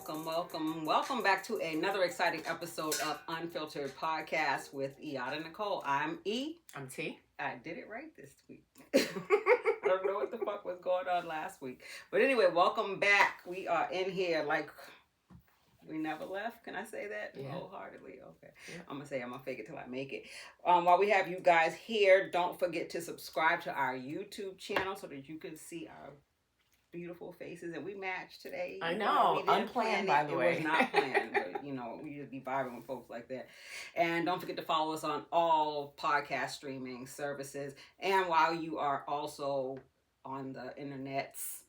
Welcome back to another exciting episode of Unfiltered Podcast with Iada Nicole. I'm E. I'm T. I did it right this week. I don't know what the fuck was going on last week. But anyway, welcome back. We are in here like we never left. Can I say that? Yeah. Wholeheartedly? Okay. Yeah. I'm going to fake it till I make it. While we have you guys here, don't forget to subscribe to our YouTube channel so that you can see our beautiful faces, and we matched today. I know, unplanned, by the way. It was not planned, but we just be vibing with folks like that. And don't forget to follow us on all podcast streaming services. And while you are also on the internets,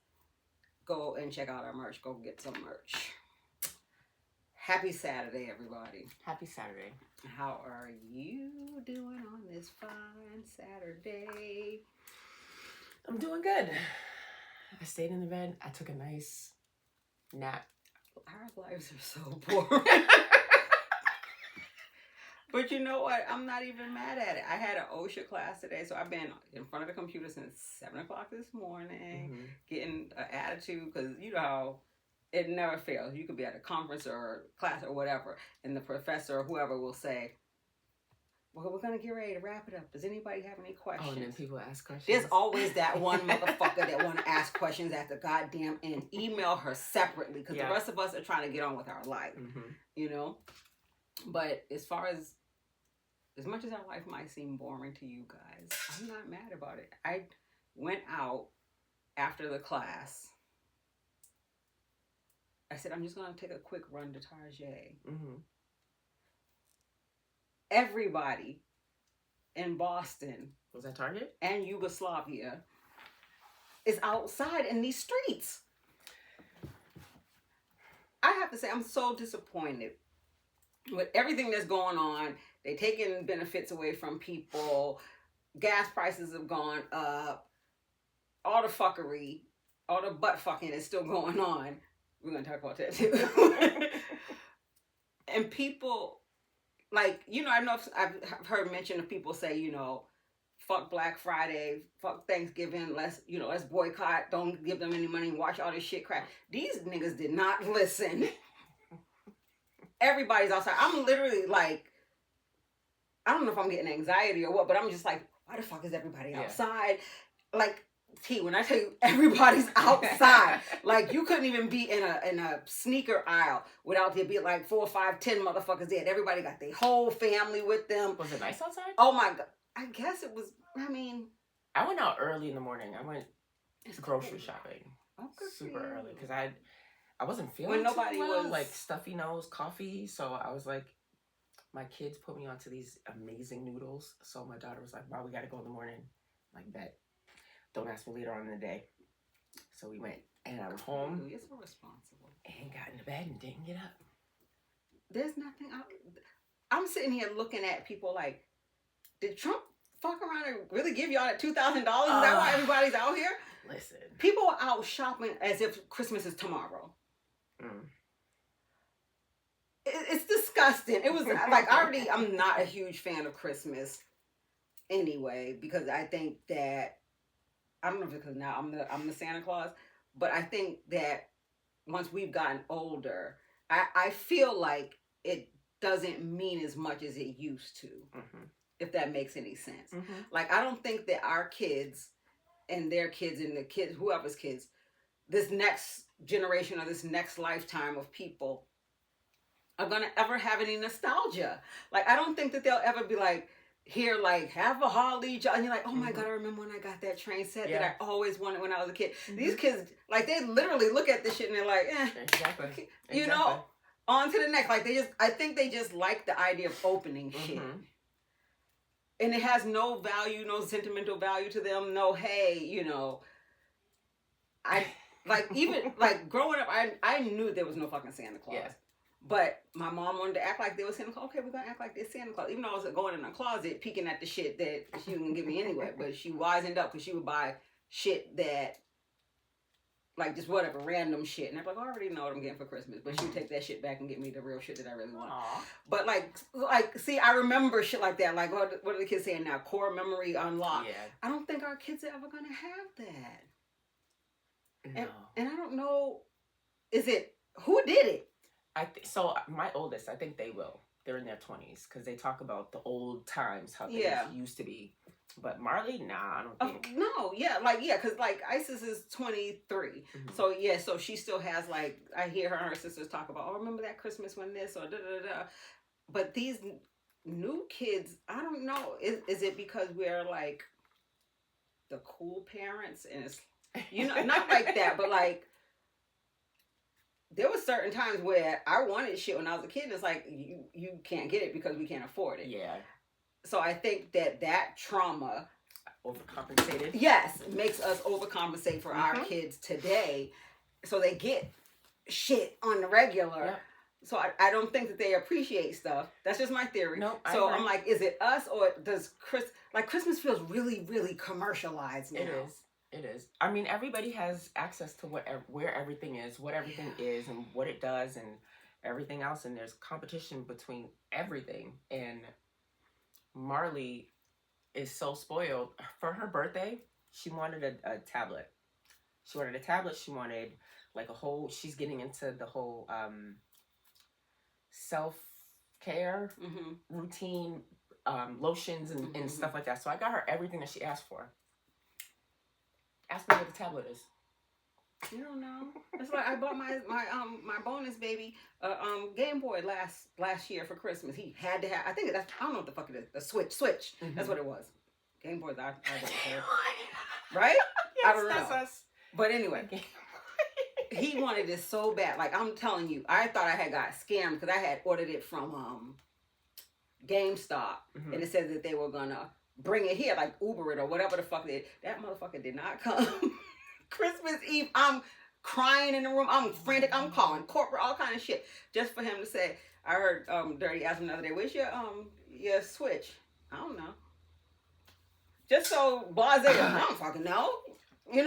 go and check out our merch. Go get some merch. Happy Saturday, everybody. Happy Saturday. How are you doing on this fine Saturday? I'm doing good. I stayed in the bed. I took a nice nap. Our lives are so boring. But you know what? I'm not even mad at it. I had an OSHA class today, so I've been in front of the computer since 7 o'clock this morning, getting an attitude, because you know how it never fails. You could be at a conference or class or whatever, and the professor or whoever will say, well, we're going to get ready to wrap it up. Does anybody have any questions? Oh, and then people ask questions. There's always that one motherfucker that want to ask questions at the goddamn end. Email her separately, because the rest of us are trying to get on with our life, you know? But as much as our life might seem boring to you guys, I'm not mad about it. I went out after the class. I said, I'm just going to take a quick run to Target. Everybody in Boston, was that Target? And Yugoslavia is outside in these streets. I have to say, I'm so disappointed with everything that's going on. They're taking benefits away from people. Gas prices have gone up. All the fuckery, all the butt fucking is still going on. We're going to talk about that too. And people, like, I know I've heard mention of people say, fuck Black Friday, fuck Thanksgiving, let's boycott, don't give them any money, watch all this shit crap. These niggas did not listen. Everybody's outside. I'm literally like, I don't know if I'm getting anxiety or what, but I'm just like, why the fuck is everybody outside? Like, T, when I tell you everybody's outside, like you couldn't even be in a sneaker aisle without there be like 4, 5, 10 motherfuckers there. Everybody got their whole family with them. Was it nice outside? Oh my God. I guess it was, I went out early in the morning. I went grocery shopping. Super early. Because I wasn't feeling too well, like stuffy nose, coffee. So I was like, my kids put me onto these amazing noodles. So my daughter was like, wow, we got to go in the morning. I'm like, bet. Don't ask me later on in the day. So we went, and I was home. You're so responsible. And got in the bed and didn't get up. There's nothing out. I'm sitting here looking at people like, did Trump fuck around and really give y'all that $2,000? Is that why everybody's out here? Listen. People are out shopping as if Christmas is tomorrow. It's disgusting. It was like, I'm not a huge fan of Christmas anyway, because I think that, I don't know if it's because now I'm the Santa Claus, but I think that once we've gotten older, I feel like it doesn't mean as much as it used to, if that makes any sense. Like, I don't think that our kids and their kids and the kids, whoever's kids, this next generation or this next lifetime of people are going to ever have any nostalgia. Like, I don't think that they'll ever be like, here, like, have a Harley, and you're like, oh my God, I remember when I got that train set that I always wanted when I was a kid. These kids, like, they literally look at this shit and they're like, Exactly. On to the next. Like, I think they just like the idea of opening shit. And it has no value, no sentimental value to them. No, hey, I, like, even, like, growing up, I knew there was no fucking Santa Claus. Yeah. But my mom wanted to act like there was Santa Claus. Okay, we're going to act like there's Santa Claus. Even though I was going in a closet peeking at the shit that she was going to give me anyway. But she wisened up because she would buy shit that, like, just whatever, random shit. And I'm like, I already know what I'm getting for Christmas. But she would take that shit back and get me the real shit that I really want. Aww. But, like, see, I remember shit like that. Like, what are the kids saying now? Core memory unlocked. Yeah. I don't think our kids are ever going to have that. No. And I don't know, who did it? So my oldest, I think they will. They're in their 20s because they talk about the old times, how things used to be. But Marley, nah, I don't think. No, because like Isis is 23. Mm-hmm. So so she still has like, I hear her and her sisters talk about, oh, remember that Christmas when this or da da da. But these new kids, I don't know. Is it because we're like the cool parents and it's, not like that, but like there were certain times where I wanted shit when I was a kid and it's like, you can't get it because we can't afford it. Yeah. So I think that trauma overcompensated. Yes, makes us overcompensate for our kids today, so they get shit on the regular. Yep. So I don't think that they appreciate stuff. That's just my theory. Nope, so I'm like, is it us or does Christmas feels really, really commercialized now? It is. I mean, everybody has access to where everything is, what everything is, and what it does, and everything else. And there's competition between everything. And Marley is so spoiled. For her birthday, she wanted a tablet. She wanted a tablet. She wanted like she's getting into the whole self-care routine, lotions and stuff like that. So I got her everything that she asked for. Ask me what the tablet is. You don't know. That's why I bought my bonus baby Game Boy last year for Christmas. He had to have. I don't know what the fuck it is. The Switch. Mm-hmm. That's what it was. Game Boys. I don't care. Right? Yes, I don't know. That's us. But anyway, he wanted this so bad. Like I'm telling you, I thought I had got scammed because I had ordered it from GameStop, and it said that they were gonna bring it here, like Uber it or whatever the fuck they did. That motherfucker did not come. Christmas Eve, I'm crying in the room. I'm frantic. I'm calling corporate, all kind of shit, just for him to say. I heard Dirty ask him the other day, "Where's your Switch?" I don't know. Just so blasé. I don't fucking know. What?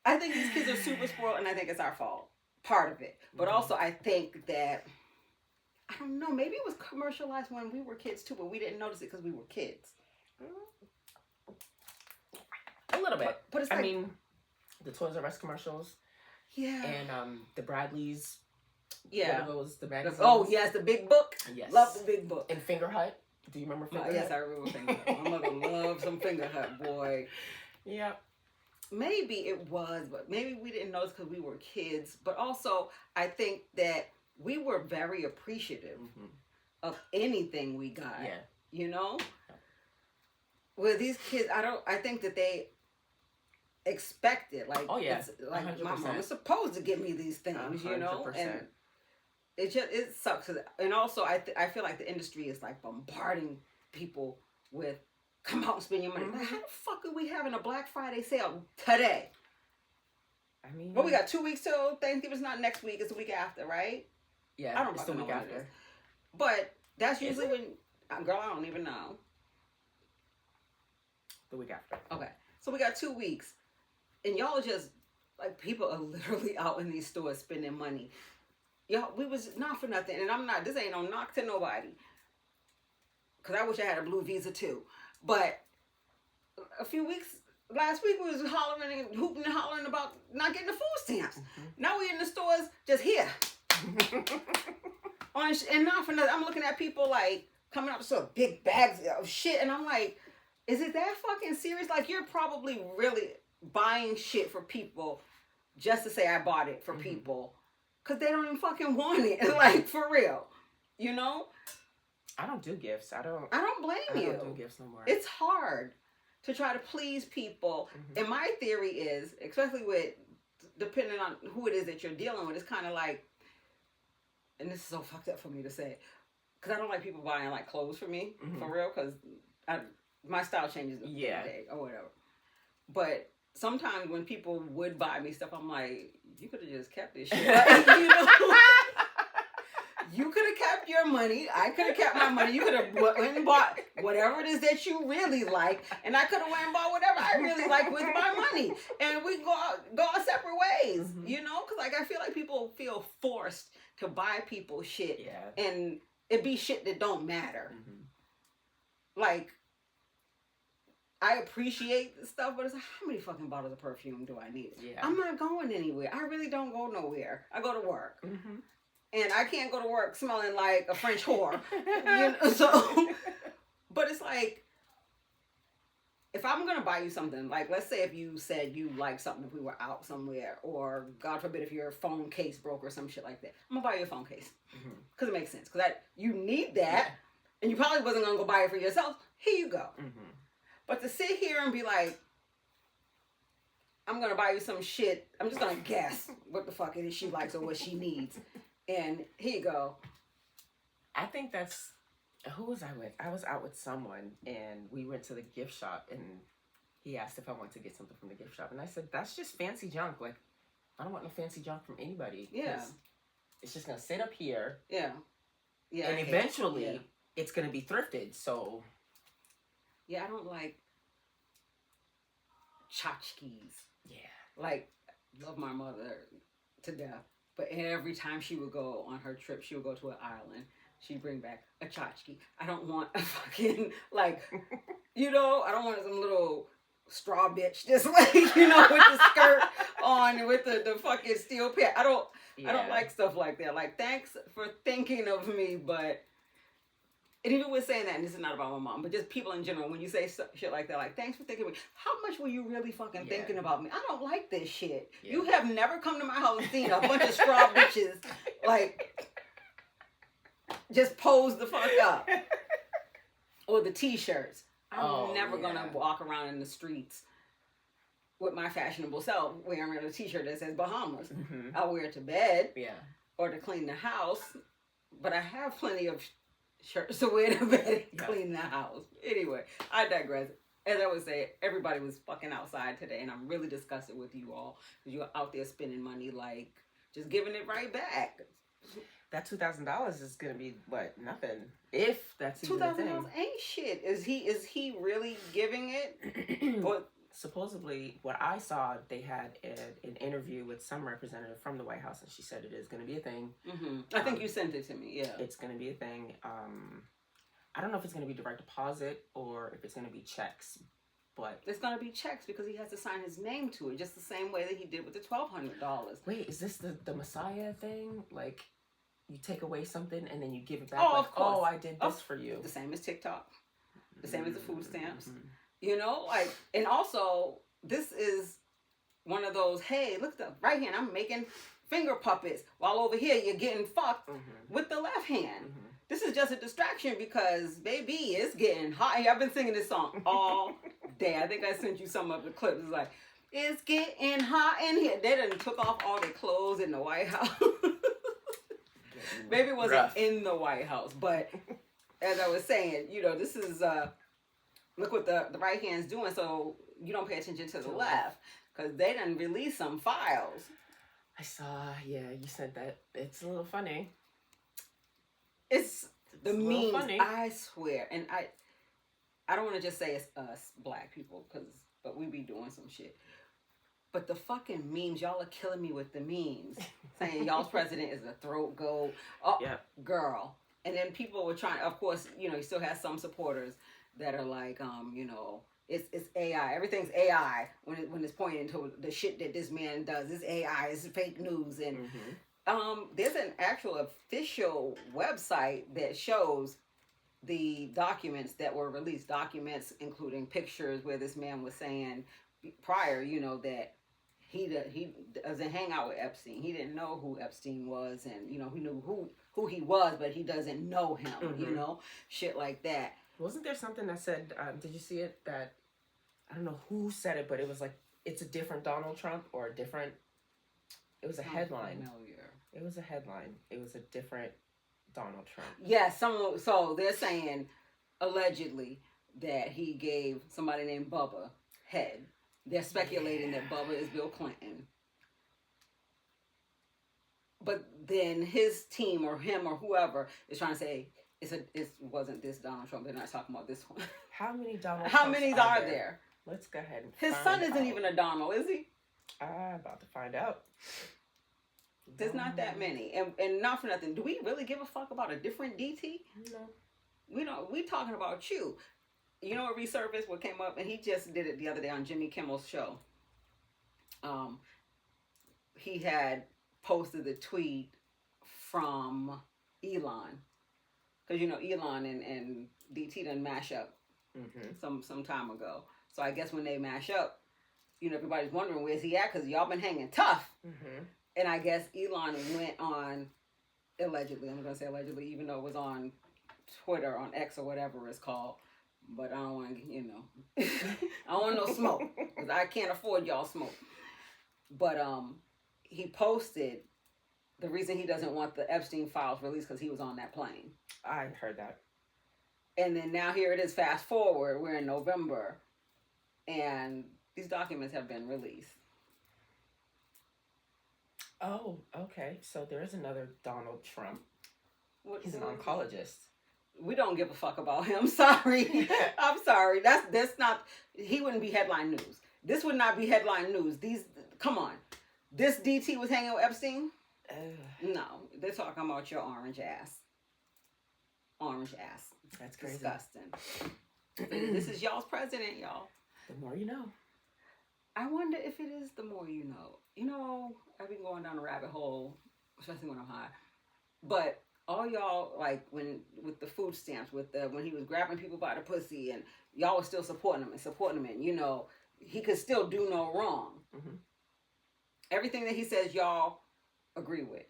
I think these kids are super spoiled, and I think it's our fault. Part of it, but also I think that I don't know. Maybe it was commercialized when we were kids too, but we didn't notice it because we were kids. A little bit. But it's like, I mean, the Toys R Us commercials. Yeah. And the Bradleys. Yeah. What are those? The magazines. Oh, yes, the big book. Yes. Love the big book. And Finger Hut. Do you remember Finger Hut? Yes, I remember Finger Hut. My mother loved some Finger Hut, boy. Yeah. Maybe it was, but maybe we didn't notice because we were kids. But also, I think that we were very appreciative of anything we got. Yeah. With these kids, I think that they expect it. Like, it's like 100%. My mom is supposed to give me these things, 100%. And it sucks. And also, I feel like the industry is like bombarding people with, come out and spend your money. Like, how the fuck are we having a Black Friday sale today? I mean, we got 2 weeks till Thanksgiving. It's not next week. It's the week after, right? Yeah, I don't know the week after. But that's usually when, girl, I don't even know. The week after. Okay. So we got 2 weeks. And y'all are just, like, people are literally out in these stores spending money. Y'all, we was not for nothing. And this ain't no knock to nobody. Because I wish I had a blue visa too. But last week we was hollering and hooping and hollering about not getting the food stamps. Now we in the stores just here. And not for nothing. I'm looking at people like coming up with some big bags of shit. And I'm like, is it that fucking serious? Like, you're probably really buying shit for people just to say I bought it for people. Because they don't even fucking want it. Like, for real. I don't do gifts. I don't blame you. I don't do gifts no more. It's hard to try to please people. And my theory is, especially with, depending on who it is that you're dealing with, it's kind of like, and this is so fucked up for me to say, because I don't like people buying like clothes for me, for real, because my style changes every day or whatever. But sometimes when people would buy me stuff, I'm like, you could have just kept this shit. You could have kept your money. I could have kept my money. You could have went and bought whatever it is that you really like, and I could have went and bought whatever I really like with my money, and we go our separate ways. Because like I feel like people feel forced to buy people shit, and it be shit that don't matter. Like, I appreciate the stuff, but it's like, how many fucking bottles of perfume do I need? Yeah. I'm not going anywhere. I really don't go nowhere. I go to work. Mm-hmm. And I can't go to work smelling like a French whore. So, but it's like, if I'm going to buy you something, like let's say if you said you like something, if we were out somewhere, or God forbid if your phone case broke or some shit like that, I'm going to buy you a phone case. Because it makes sense. Because you need that, and you probably wasn't going to go buy it for yourself. Here you go. Mm-hmm. But to sit here and be like, I'm going to buy you some shit, I'm just going to guess what the fuck it is she likes or what she needs. And here you go. I think that's... Who was I with? I was out with someone, and we went to the gift shop, and he asked if I wanted to get something from the gift shop. And I said, that's just fancy junk. Like, I don't want no fancy junk from anybody. Yeah. It's just going to sit up here. Yeah. Yeah. And eventually, it's going to be thrifted, so... Yeah, I don't like tchotchkes. Yeah. Like, love my mother to death. But every time she would go on her trip, she would go to an island. She'd bring back a tchotchke. I don't want a fucking, like, I don't want some little straw bitch just like, with the skirt on, with the fucking steel pant. I don't like stuff like that. Like, thanks for thinking of me, but, and even with saying that, and this is not about my mom, but just people in general, when you say shit like that, like, thanks for thinking of me. How much were you really fucking thinking about me? I don't like this shit. Yeah. You have never come to my house and seen a bunch of straw bitches, like... just pose the fuck up. Or the t-shirts. I'm never gonna walk around in the streets with my fashionable self wearing a t-shirt that says Bahamas. Mm-hmm. I'll wear it to bed. Yeah. Or to clean the house. But I have plenty of shirts to wear to bed and clean the house. Anyway, I digress. As I would say, everybody was fucking outside today, and I'm really disgusted with you all. Because you're out there spending money like just giving it right back. That $2,000 is gonna be what? Nothing. If that's even a thing. $2,000 ain't shit. Is he really giving it? Or supposedly, what I saw, they had an interview with some representative from the White House, and she said it is gonna be a thing. Mm-hmm. I think you sent it to me. Yeah, it's gonna be a thing. I don't know if it's gonna be direct deposit or if it's gonna be checks. But it's gonna be checks because he has to sign his name to it, just the same way that he did with the $1,200. Wait, is this the Messiah thing? Like, you take away something and then you give it back. Oh, of course. Oh, I did this for you. The same as TikTok. The same as the food stamps. Mm-hmm. And also, this is one of those, hey, look, the right hand, I'm making finger puppets, while over here you're getting fucked with the left hand. Mm-hmm. This is just a distraction because, baby, it's getting hot. I've been singing this song all day. I think I sent you some of the clips. It's like, it's getting hot in here. They done took off all their clothes in the White House. Maybe it wasn't in the White House, but as I was saying, this is, look what the right hand's doing, so you don't pay attention to the left, because they done released some files. I saw, you said that. It's a little funny. It's the memes, funny. I swear, and I don't want to just say it's us, black people, but we be doing some shit. But the fucking memes, y'all are killing me with the memes. Saying y'all's president is a throat goat. Oh, girl. And then people were trying, of course, you still have some supporters that are like, it's AI. Everything's AI when it's pointing to the shit that this man does. It's AI. It's fake news. And there's an actual official website that shows the documents that were released. Documents including pictures where this man was saying prior, that he doesn't hang out with Epstein. He didn't know who Epstein was, and he knew who he was, but he doesn't know him. Shit like that. Wasn't there something that said? Did you see it? That I don't know who said it, but it was like it's a different Donald Trump or a different. It was a headline. Familiar. It was a headline. It was a different Donald Trump. Yes, so they're saying allegedly that he gave somebody named Bubba head. They're speculating that Bubba is Bill Clinton. But then his team or him or whoever is trying to say it wasn't this Donald Trump. They're not talking about this one. How many Donald How many are there? Let's go ahead and his son isn't even a Donald, is he? I'm about to find out. There's not that many. And not for nothing. Do we really give a fuck about a different DT? No. We talking about you. you know what resurfaced? What came up? And he just did it the other day on Jimmy Kimmel's show. He had posted the tweet from Elon. Because, you know, Elon and DT done mash up some time ago. So I guess when they mash up, you know, everybody's wondering where's he at because y'all been hanging tough. And I guess Elon went on, allegedly, I'm going to say allegedly, even though it was on Twitter, on X or whatever it's called. But I don't want to, you know, I don't want no smoke because I can't afford y'all smoke. But he posted the reason he doesn't want the Epstein files released because he was on that plane. I heard that. And then now here it is, fast forward, we're in November, and these documents have been released. Oh, okay. So there is another Donald Trump. He's an oncologist. We don't give a fuck about him. Sorry. I'm sorry. That's not, he wouldn't be headline news. This would not be headline news. Come on. This DT was hanging with Epstein? No. They're talking about your orange ass. Orange ass. That's crazy. Disgusting. This is y'all's president, y'all. The more you know. I wonder if it is the more you know. You know, I've been going down a rabbit hole, especially when I'm high. But all y'all, like, with the food stamps, when he was grabbing people by the pussy, and y'all was still supporting him, and you know, he could still do no wrong. Everything that he says, y'all agree with.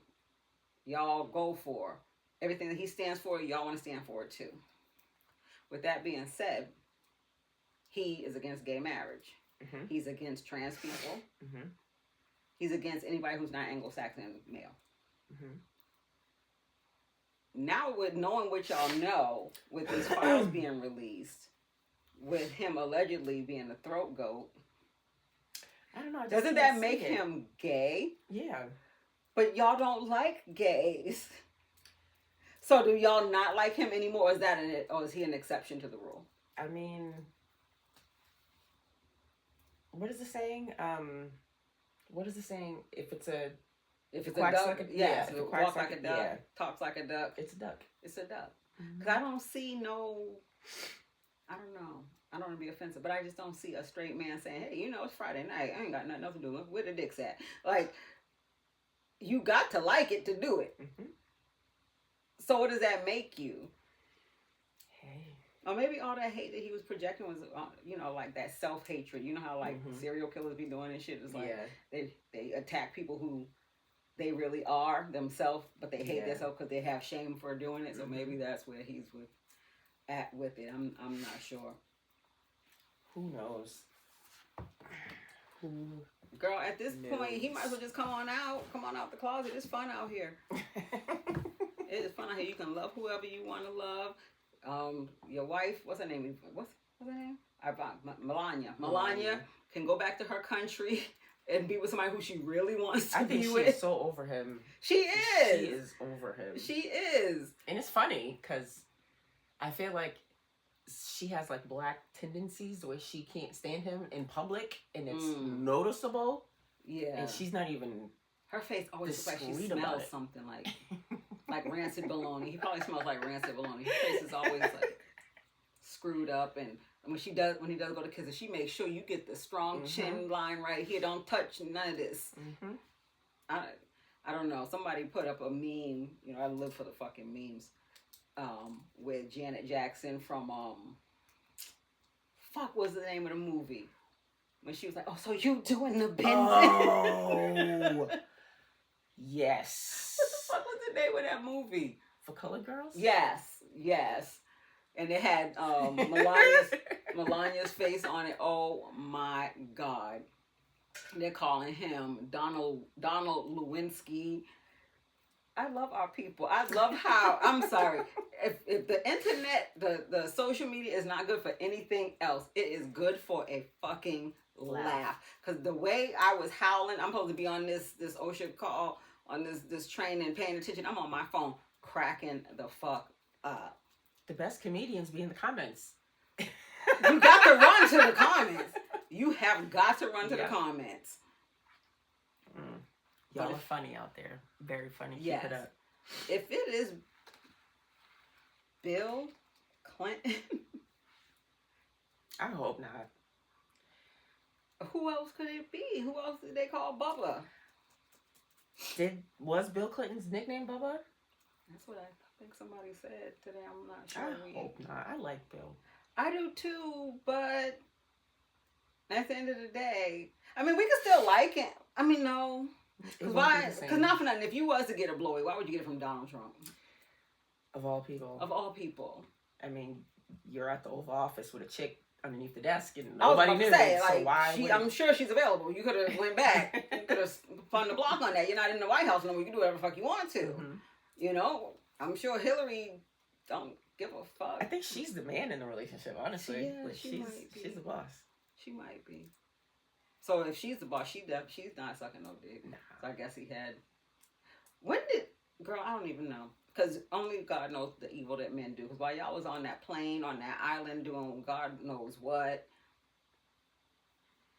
Y'all go for. Everything that he stands for, y'all want to stand for it too. With that being said, he is against gay marriage. He's against trans people. He's against anybody who's not Anglo-Saxon male. Now, with knowing what y'all know, with these files being released, with him allegedly being a throat goat, I don't know. Doesn't that make him gay? Yeah. But y'all don't like gays. So do y'all not like him anymore? Or is he an exception to the rule? I mean, what is the saying? What is the saying? If it's a duck, like a, yes. If it walks like a duck, talks like a duck. It's a duck. It's a duck. Because I don't see I don't know. I don't want to be offensive, but I just don't see a straight man saying, hey, you know, it's Friday night. I ain't got nothing else to do. Where the dick's at? Like, you got to like it to do it. So what does that make you? Hey. Or maybe all that hate that he was projecting was, you know, like that self-hatred. You know how, like, serial killers be doing this shit? It's like they attack people who they really are themselves, but they hate themselves because they have shame for doing it. So maybe that's where he's with it. I'm not sure. Who knows? Girl, at this point, he might as well just come on out the closet. It's fun out here. It is fun out here. You can love whoever you want to love. Your wife, what's her name? What's her name? Melania. Melania can go back to her country and be with somebody who she really wants to be with. She's so over him. She is. She is over him. She is. And it's funny because I feel like she has like black tendencies the way she can't stand him in public, and it's noticeable. Yeah. And she's not even. Her face always looks like she smells something like rancid bologna. He probably smells like rancid bologna. His face is always like screwed up, and when he does go to kiss her, she makes sure you get the strong chin line right here. Don't touch none of this. I don't know. Somebody put up a meme. You know, I live for the fucking memes. With Janet Jackson from fuck was the name of the movie when she was like, oh, so you doing the Benz? Oh, yes. What the fuck was the name of that movie? For Colored Girls? Yes. And it had Melania's face on it. Oh my God. They're calling him Donald Lewinsky. I love our people. I love how, I'm sorry, if the internet, the social media is not good for anything else, it is good for a fucking laugh. Because the way I was howling, I'm supposed to be on this OSHA call, on this train and paying attention. I'm on my phone cracking the fuck up. The best comedians be in the comments. You got to run to the comments. You have got to run to the comments. Y'all are funny out there. Very funny. Yes. Keep it up. If it is Bill Clinton, I hope not. Who else could it be? Who else did they call Bubba? Was Bill Clinton's nickname Bubba? That's what I think somebody said today. I'm not sure. I hope not. I like Bill. I do too, but at the end of the day, I mean, we can still like him. I mean, no. Because why? Because not for nothing. If you was to get a blowy, why would you get it from Donald Trump? Of all people. Of all people. I mean, you're at the Oval Office with a chick underneath the desk and nobody knew it, so why I'm sure she's available. You could have went back. You could have spun the block on that. You're not in the White House no more. You can do whatever the fuck you want to. Mm-hmm. You know? I'm sure Hillary don't give a fuck. I think she's the man in the relationship, honestly. She's the boss. She might be. So if she's the boss, she's not sucking no dick. Nah. So I guess he had... Girl, I don't even know. Because only God knows the evil that men do. Because while y'all was on that plane, on that island, doing God knows what,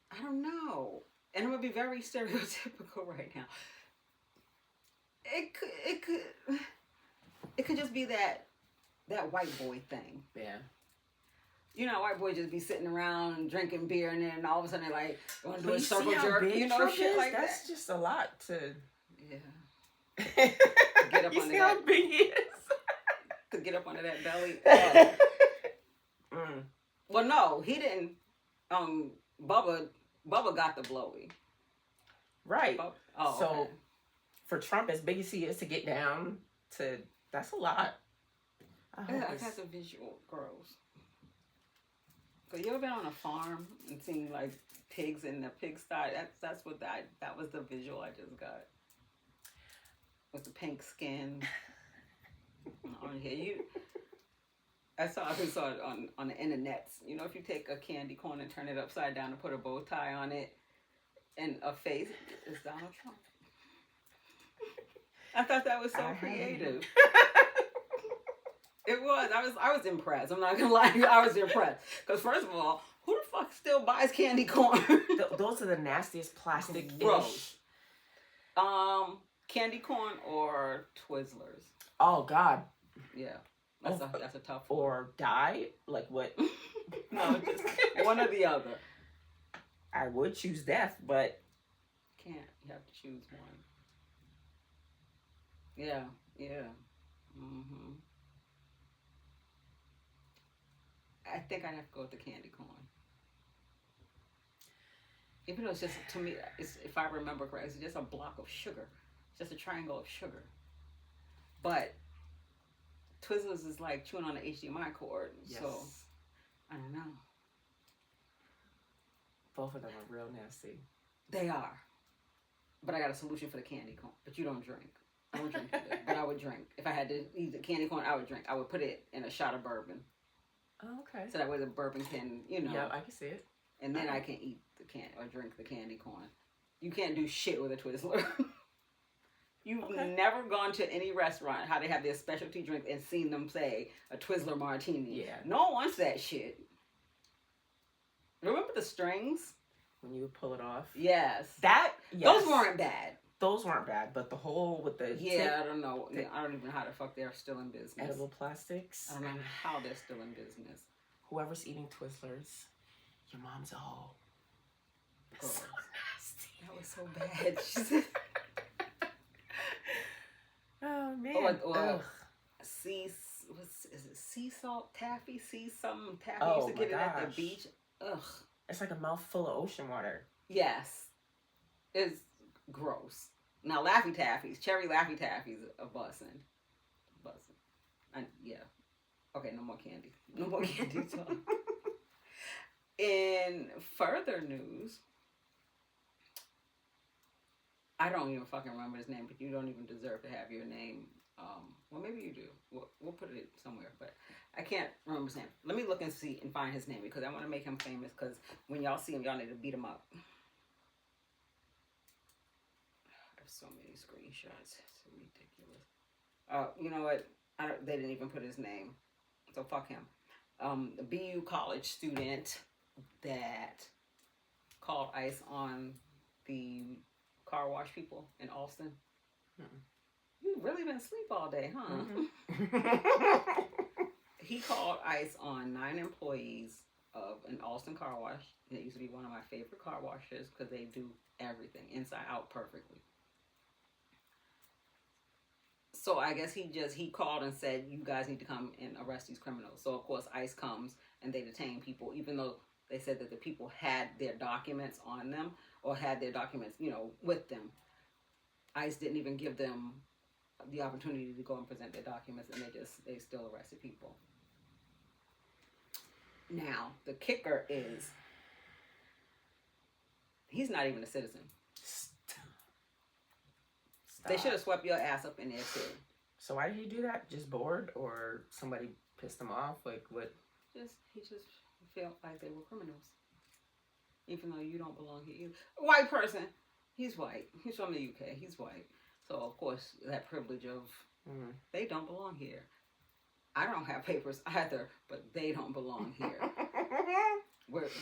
I don't know. And I'm going to be very stereotypical right now. It could just be that white boy thing. Yeah. You know, white boys just be sitting around and drinking beer, and then all of a sudden they're like, want to do a circle jerk, you know, shit like that. That's just a lot to... Yeah. Get up you see how big he is? To get up under that belly. Well, no, he didn't. Bubba got the blowy. Right. So, okay. For Trump, as big as he is, to get down to, that's a lot. I got the visual, gross. Cause you ever been on a farm and seen like pigs in the pigsty? That was the visual I just got. With the pink skin on here. I saw it on the internet. You know, if you take a candy corn and turn it upside down and put a bow tie on it and a face, it's Donald Trump. I thought that was so creative. It was. I was impressed. I'm not gonna lie to you. I was impressed. Because first of all, who the fuck still buys candy corn? Those are the nastiest plastic. Gross. Candy corn or Twizzlers? Oh God. Yeah. That's a tough one. Or die? Like what? No, just one or the other. I would choose death, but can't. You have to choose one. Yeah. Mm-hmm. I think I'd have to go with the candy corn. Even though it's just, to me, if I remember correctly, it's just a block of sugar. Just a triangle of sugar. But Twizzlers is like chewing on an HDMI cord. Yes. So, I don't know. Both of them are real nasty. They are. But I got a solution for the candy corn. But you don't drink. I don't drink either. But I would drink. If I had to eat the candy corn, I would drink. I would put it in a shot of bourbon. Oh, okay. So that way the bourbon can, you know. Yeah, I can see it. And then I can eat or drink the candy corn. You can't do shit with a Twizzler. You've never gone to any restaurant how they have their specialty drink and seen them say a Twizzler martini. Yeah. No one wants that shit. Remember the strings? When you would pull it off? Yes. Yes. Those weren't bad. Those weren't bad, but the whole with the tip, I don't know. I don't even know how the fuck they're still in business. Edible plastics. I don't know how they're still in business. Whoever's eating Twizzlers, your mom's a hoe. That's so nasty. That was so bad. She said... Oh man. Is it sea salt taffy? Sea something taffy. You used to get it at the beach. Ugh. It's like a mouthful of ocean water. Yes. It's gross. Now Laffy Taffies, cherry Laffy Taffies are bussin'. Yeah. Okay, no more candy. No more candy talk. In further news, I don't even fucking remember his name, but you don't even deserve to have your name. Well, maybe you do. We'll put it somewhere, but I can't remember his name. Let me look and see and find his name because I want to make him famous because when y'all see him, y'all need to beat him up. There's so many screenshots. It's ridiculous. You know what? They didn't even put his name, so fuck him. A BU college student that called ICE on the car wash people in Austin. You've really been asleep all day, huh? Mm-hmm. He called ICE on 9 employees of an Austin car wash. It used to be one of my favorite car washes because they do everything inside out perfectly. So I guess he called and said, you guys need to come and arrest these criminals. So of course ICE comes and they detain people, even though they said that the people had their documents on them or had their documents, with them. ICE didn't even give them the opportunity to go and present their documents, and they still arrested people. Now, the kicker is he's not even a citizen. Stop. They should have swept your ass up in there too. So why did he do that? Just bored, or somebody pissed him off? Like what? He just felt like they were criminals, even though you don't belong here. White person. He's white. He's from the UK. He's white. So of course that privilege of they don't belong here. I don't have papers either, but they don't belong here.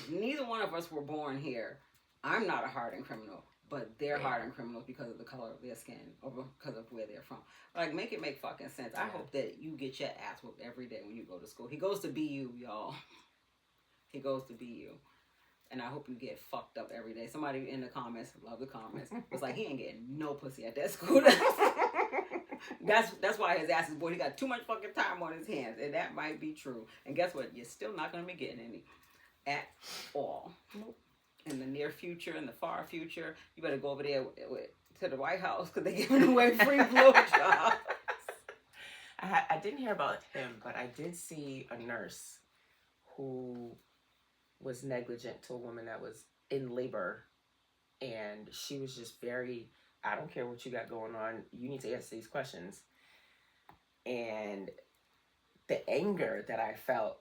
Neither one of us were born here. I'm not a hardened criminal, but they're hardened criminals because of the color of their skin or because of where they're from. Like, make it make fucking sense. I hope that you get your ass whooped every day when you go to school. He goes to BU, y'all. He goes to BU. And I hope you get fucked up every day. Somebody in the comments, love the comments, was like, he ain't getting no pussy at that school. That's why his ass is bored. He got too much fucking time on his hands. And that might be true. And guess what? You're still not going to be getting any at all. Nope. In the near future, in the far future, you better go over there to the White House because they're giving away free blowjobs. I didn't hear about him, but I did see a nurse who was negligent to a woman that was in labor, and she was just very, I don't care what you got going on, you need to answer these questions. And the anger that I felt,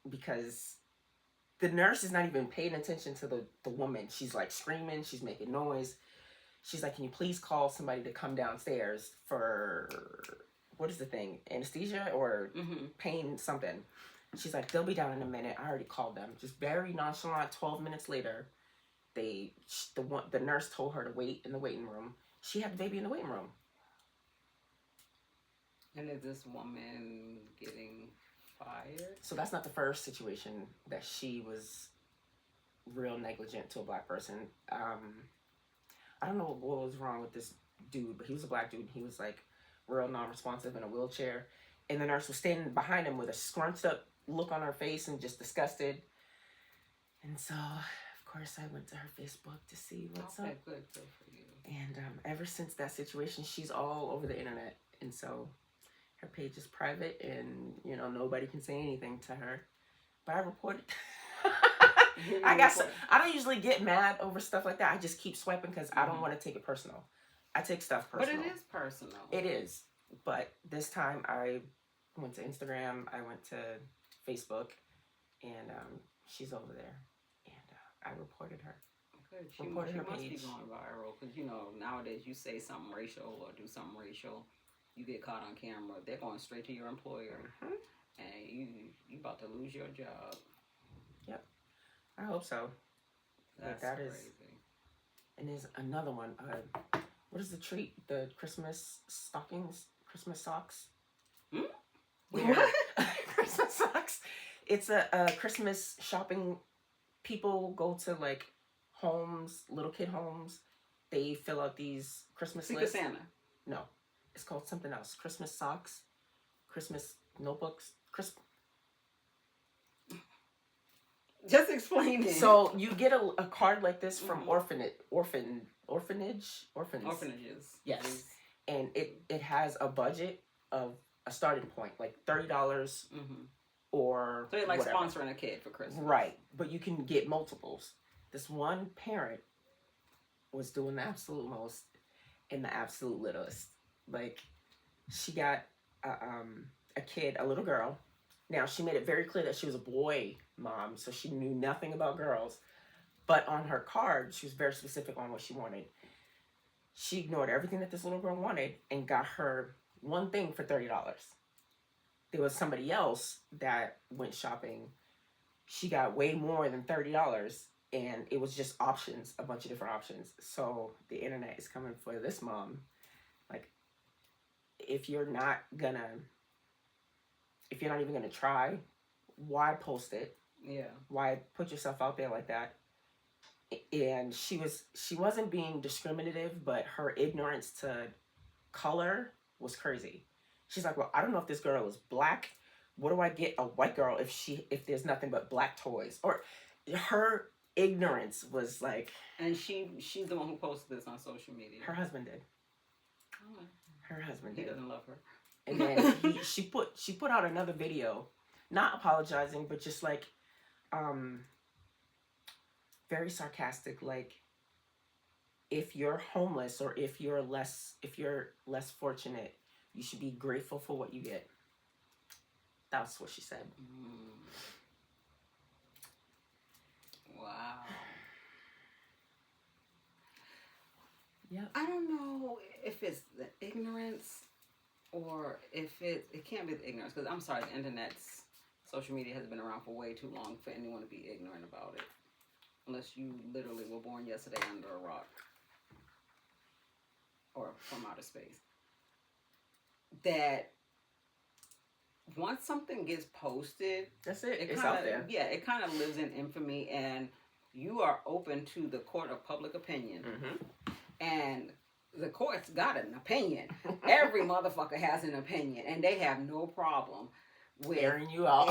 because the nurse is not even paying attention to the woman. She's like screaming, she's making noise. She's like, can you please call somebody to come downstairs for, what is the thing, anesthesia or pain something. She's like, they'll be down in a minute. I already called them. Just very nonchalant. 12 minutes later, the nurse told her to wait in the waiting room. She had the baby in the waiting room. And is this woman getting fired? So that's not the first situation that she was real negligent to a black person. I don't know what was wrong with this dude, but he was a black dude. He was like real non-responsive in a wheelchair. And the nurse was standing behind him with a scrunched up look on her face and just disgusted. And so, of course, I went to her Facebook to see what's up. Good for you. And ever since that situation, she's all over the internet. And so her page is private and, nobody can say anything to her. But I reported. I don't usually get mad over stuff like that. I just keep swiping because I don't want to take it personal. I take stuff personal. But it is personal. It is. But this time I went to Instagram, I went to Facebook, and she's over there. And I reported her. Good. She must be going viral because, nowadays you say something racial or do something racial, you get caught on camera. They're going straight to your employer. And you about to lose your job. Yep. I hope so. That's crazy. And there's another one. What is the treat? The Christmas stockings? Christmas socks? What? Christmas socks. It's a Christmas shopping. People go to like homes, little kid homes. They fill out these Christmas lists. Secret Santa. No. It's called something else. Christmas socks. Christmas notebooks. Just explain it. So you get a card like this from orphanages. Yes. And it has a budget of a starting point, like $30 or so you're like whatever. Sponsoring a kid for Christmas. Right. But you can get multiples. This one parent was doing the absolute most and the absolute littlest. Like, she got a kid, a little girl. Now, she made it very clear that she was a boy mom, so she knew nothing about girls. But on her card, she was very specific on what she wanted. She ignored everything that this little girl wanted and got her one thing for $30. There was somebody else that went shopping. She got way more than $30, and it was just options, a bunch of different options. So the internet is coming for this mom. Like, if you're not even gonna try, why post it? Yeah. Why put yourself out there like that? And she wasn't being discriminative, but her ignorance to color was crazy. She's like, well, I don't know if this girl is black. What do I get a white girl if there's nothing but black toys? Or her ignorance was like. And she's the one who posted this on social media. Her husband did. Oh. Her husband did. He doesn't love her. And then she put out another video, not apologizing, but just like, very sarcastic, like, if you're homeless or if you're less fortunate, you should be grateful for what you get. That's what she said. Wow. Yeah. I don't know if it's the ignorance or if it can't be the ignorance, because I'm sorry, the social media has been around for way too long for anyone to be ignorant about it. Unless you literally were born yesterday under a rock. Or from outer space. That once something gets posted, that's it. It's out there. Yeah, it kind of lives in infamy, and you are open to the court of public opinion. Mm-hmm. And the court's got an opinion. Every motherfucker has an opinion, and they have no problem with airing you out.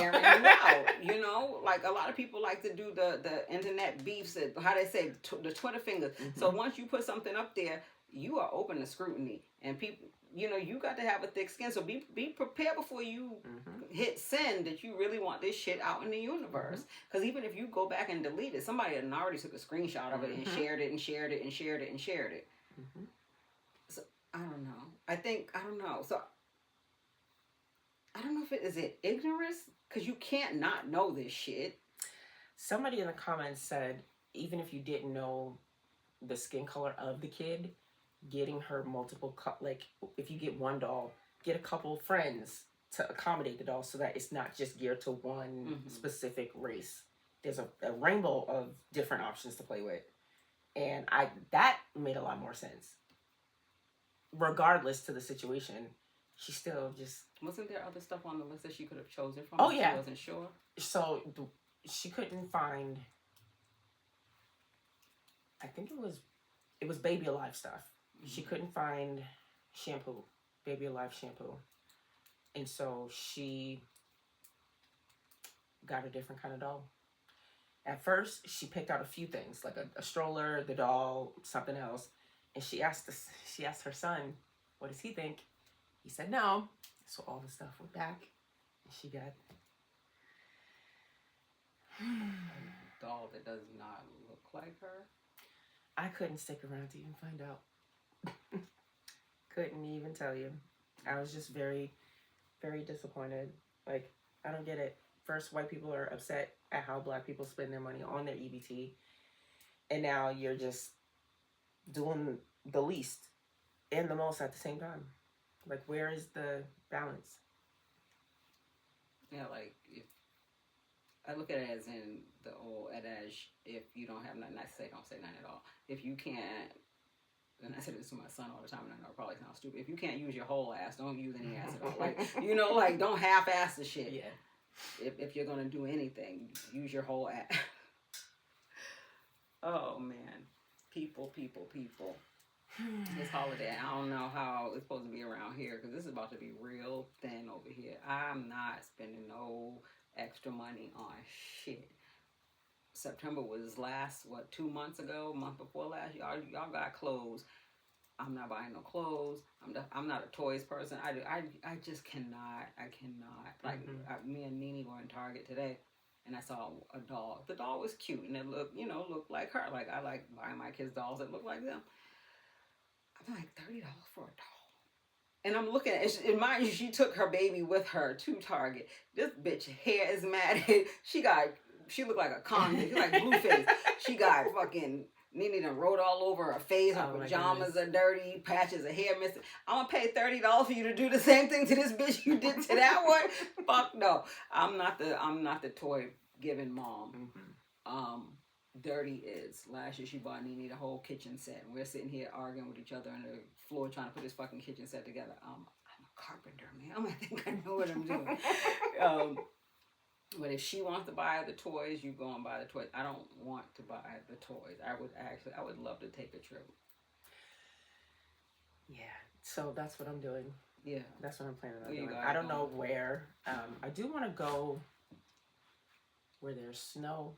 You know, like a lot of people like to do the internet beefs, how they say, the Twitter fingers. Mm-hmm. So once you put something up there, you are open to scrutiny, and people, you know, you got to have a thick skin. So be prepared before you hit send that you really want this shit out in the universe. Because even if you go back and delete it, somebody had already took a screenshot of it and shared it and shared it and shared it and shared it. Mm-hmm. So I don't know. I don't know. So I don't know if is it ignorance, because you can't not know this shit. Somebody in the comments said, even if you didn't know the skin color of the kid, getting her multiple, like, if you get one doll, get a couple friends to accommodate the doll so that it's not just geared to one specific race. There's a rainbow of different options to play with. And that made a lot more sense. Regardless to the situation, she still just... Wasn't there other stuff on the list that she could have chosen from? Oh, yeah. She wasn't sure? So, she couldn't find... I think it was Baby Alive stuff. She couldn't find shampoo, Baby Alive shampoo. And so she got a different kind of doll. At first, she picked out a few things, like a stroller, the doll, something else. And she asked her son, what does he think? He said no. So all the stuff went back. And she got a doll that does not look like her. I couldn't stick around to even find out. Couldn't even tell you. I was just very, very disappointed. Like, I don't get it. First, white people are upset at how black people spend their money on their EBT. And now you're just doing the least and the most at the same time. Like, where is the balance? Yeah, like, if I look at it as in the old adage, if you don't have nothing nice to say, don't say nothing at all. If you can't, and I said this to my son all the time, and I know it probably sounds stupid, if you can't use your whole ass, don't use any ass at all. Like, you know, like, don't half-ass the shit. Yeah. If you're going to do anything, use your whole ass. Oh, man. People. This holiday, I don't know how it's supposed to be around here, because this is about to be real thin over here. I'm not spending no extra money on shit. September was last, 2 months ago, month before last. Y'all got clothes. I'm not buying no clothes. I'm not a toys person. I just cannot. I cannot. Like, me and Nene were in Target today, and I saw a doll. The doll was cute, and it looked like her. Like, I like buying my kids dolls that look like them. I'm like, $30 for a doll. And I'm looking at it. And mind you, she took her baby with her to Target. This bitch hair is matted. She looked like a convict. She's like Blueface. She got fucking... Nene done wrote all over her face. Her pajamas are dirty. Patches of hair missing. I'm gonna pay $30 for you to do the same thing to this bitch you did to that one. Fuck no. I'm not the toy giving mom. Dirty is. Last year she bought Nene the whole kitchen set. And we're sitting here arguing with each other on the floor trying to put this fucking kitchen set together. I'm a carpenter, man. I think I know what I'm doing. But if she wants to buy the toys, you go and buy the toys. I don't want to buy the toys. I would love to take a trip. Yeah, so that's what I'm doing. Yeah, that's what I'm planning on doing. I don't know where. I do want to go where there's snow,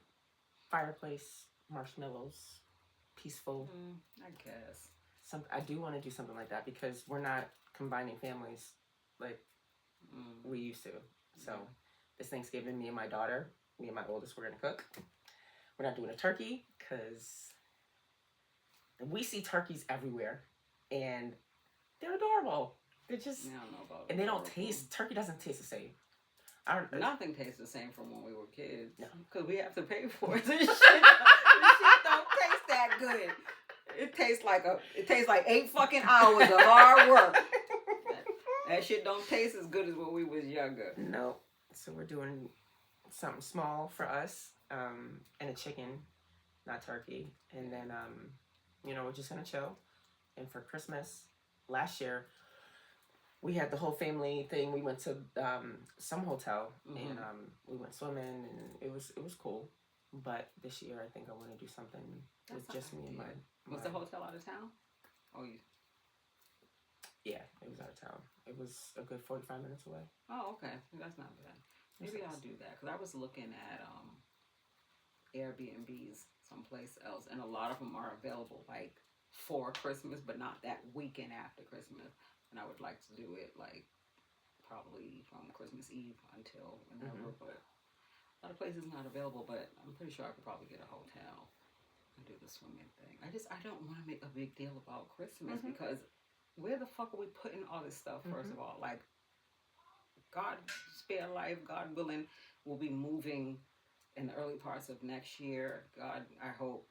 fireplace, marshmallows, peaceful. I guess. I do want to do something like that because we're not combining families like we used to. So this Thanksgiving, me and my my oldest, we're gonna cook. We're not doing a turkey because we see turkeys everywhere, and they're adorable. They're just, I don't know about and they don't taste. Turkey doesn't taste the same. Nothing tastes the same from when we were kids. No, because we have to pay for it. This shit don't taste that good. It tastes like 8 fucking hours of hard work. That shit don't taste as good as when we was younger. No. So we're doing something small for us, and a chicken, not turkey. And then, we're just gonna chill. And for Christmas, last year, we had the whole family thing. We went to some hotel, and we went swimming, and it was cool. But this year, I think I want to do something with just me and my. Was the hotel out of town? Oh, yeah, it was out of town. It was a good 45 minutes away. Oh, okay. That's not bad. Maybe I'll do that because I was looking at Airbnbs someplace else, and a lot of them are available like for Christmas, but not that weekend after Christmas. And I would like to do it like probably from Christmas Eve until whenever. But a lot of places not available. But I'm pretty sure I could probably get a hotel and do the swimming thing. I don't want to make a big deal about Christmas because where the fuck are we putting all this stuff? First of all, like, God spare life, God willing, we'll be moving in the early parts of next year. God, I hope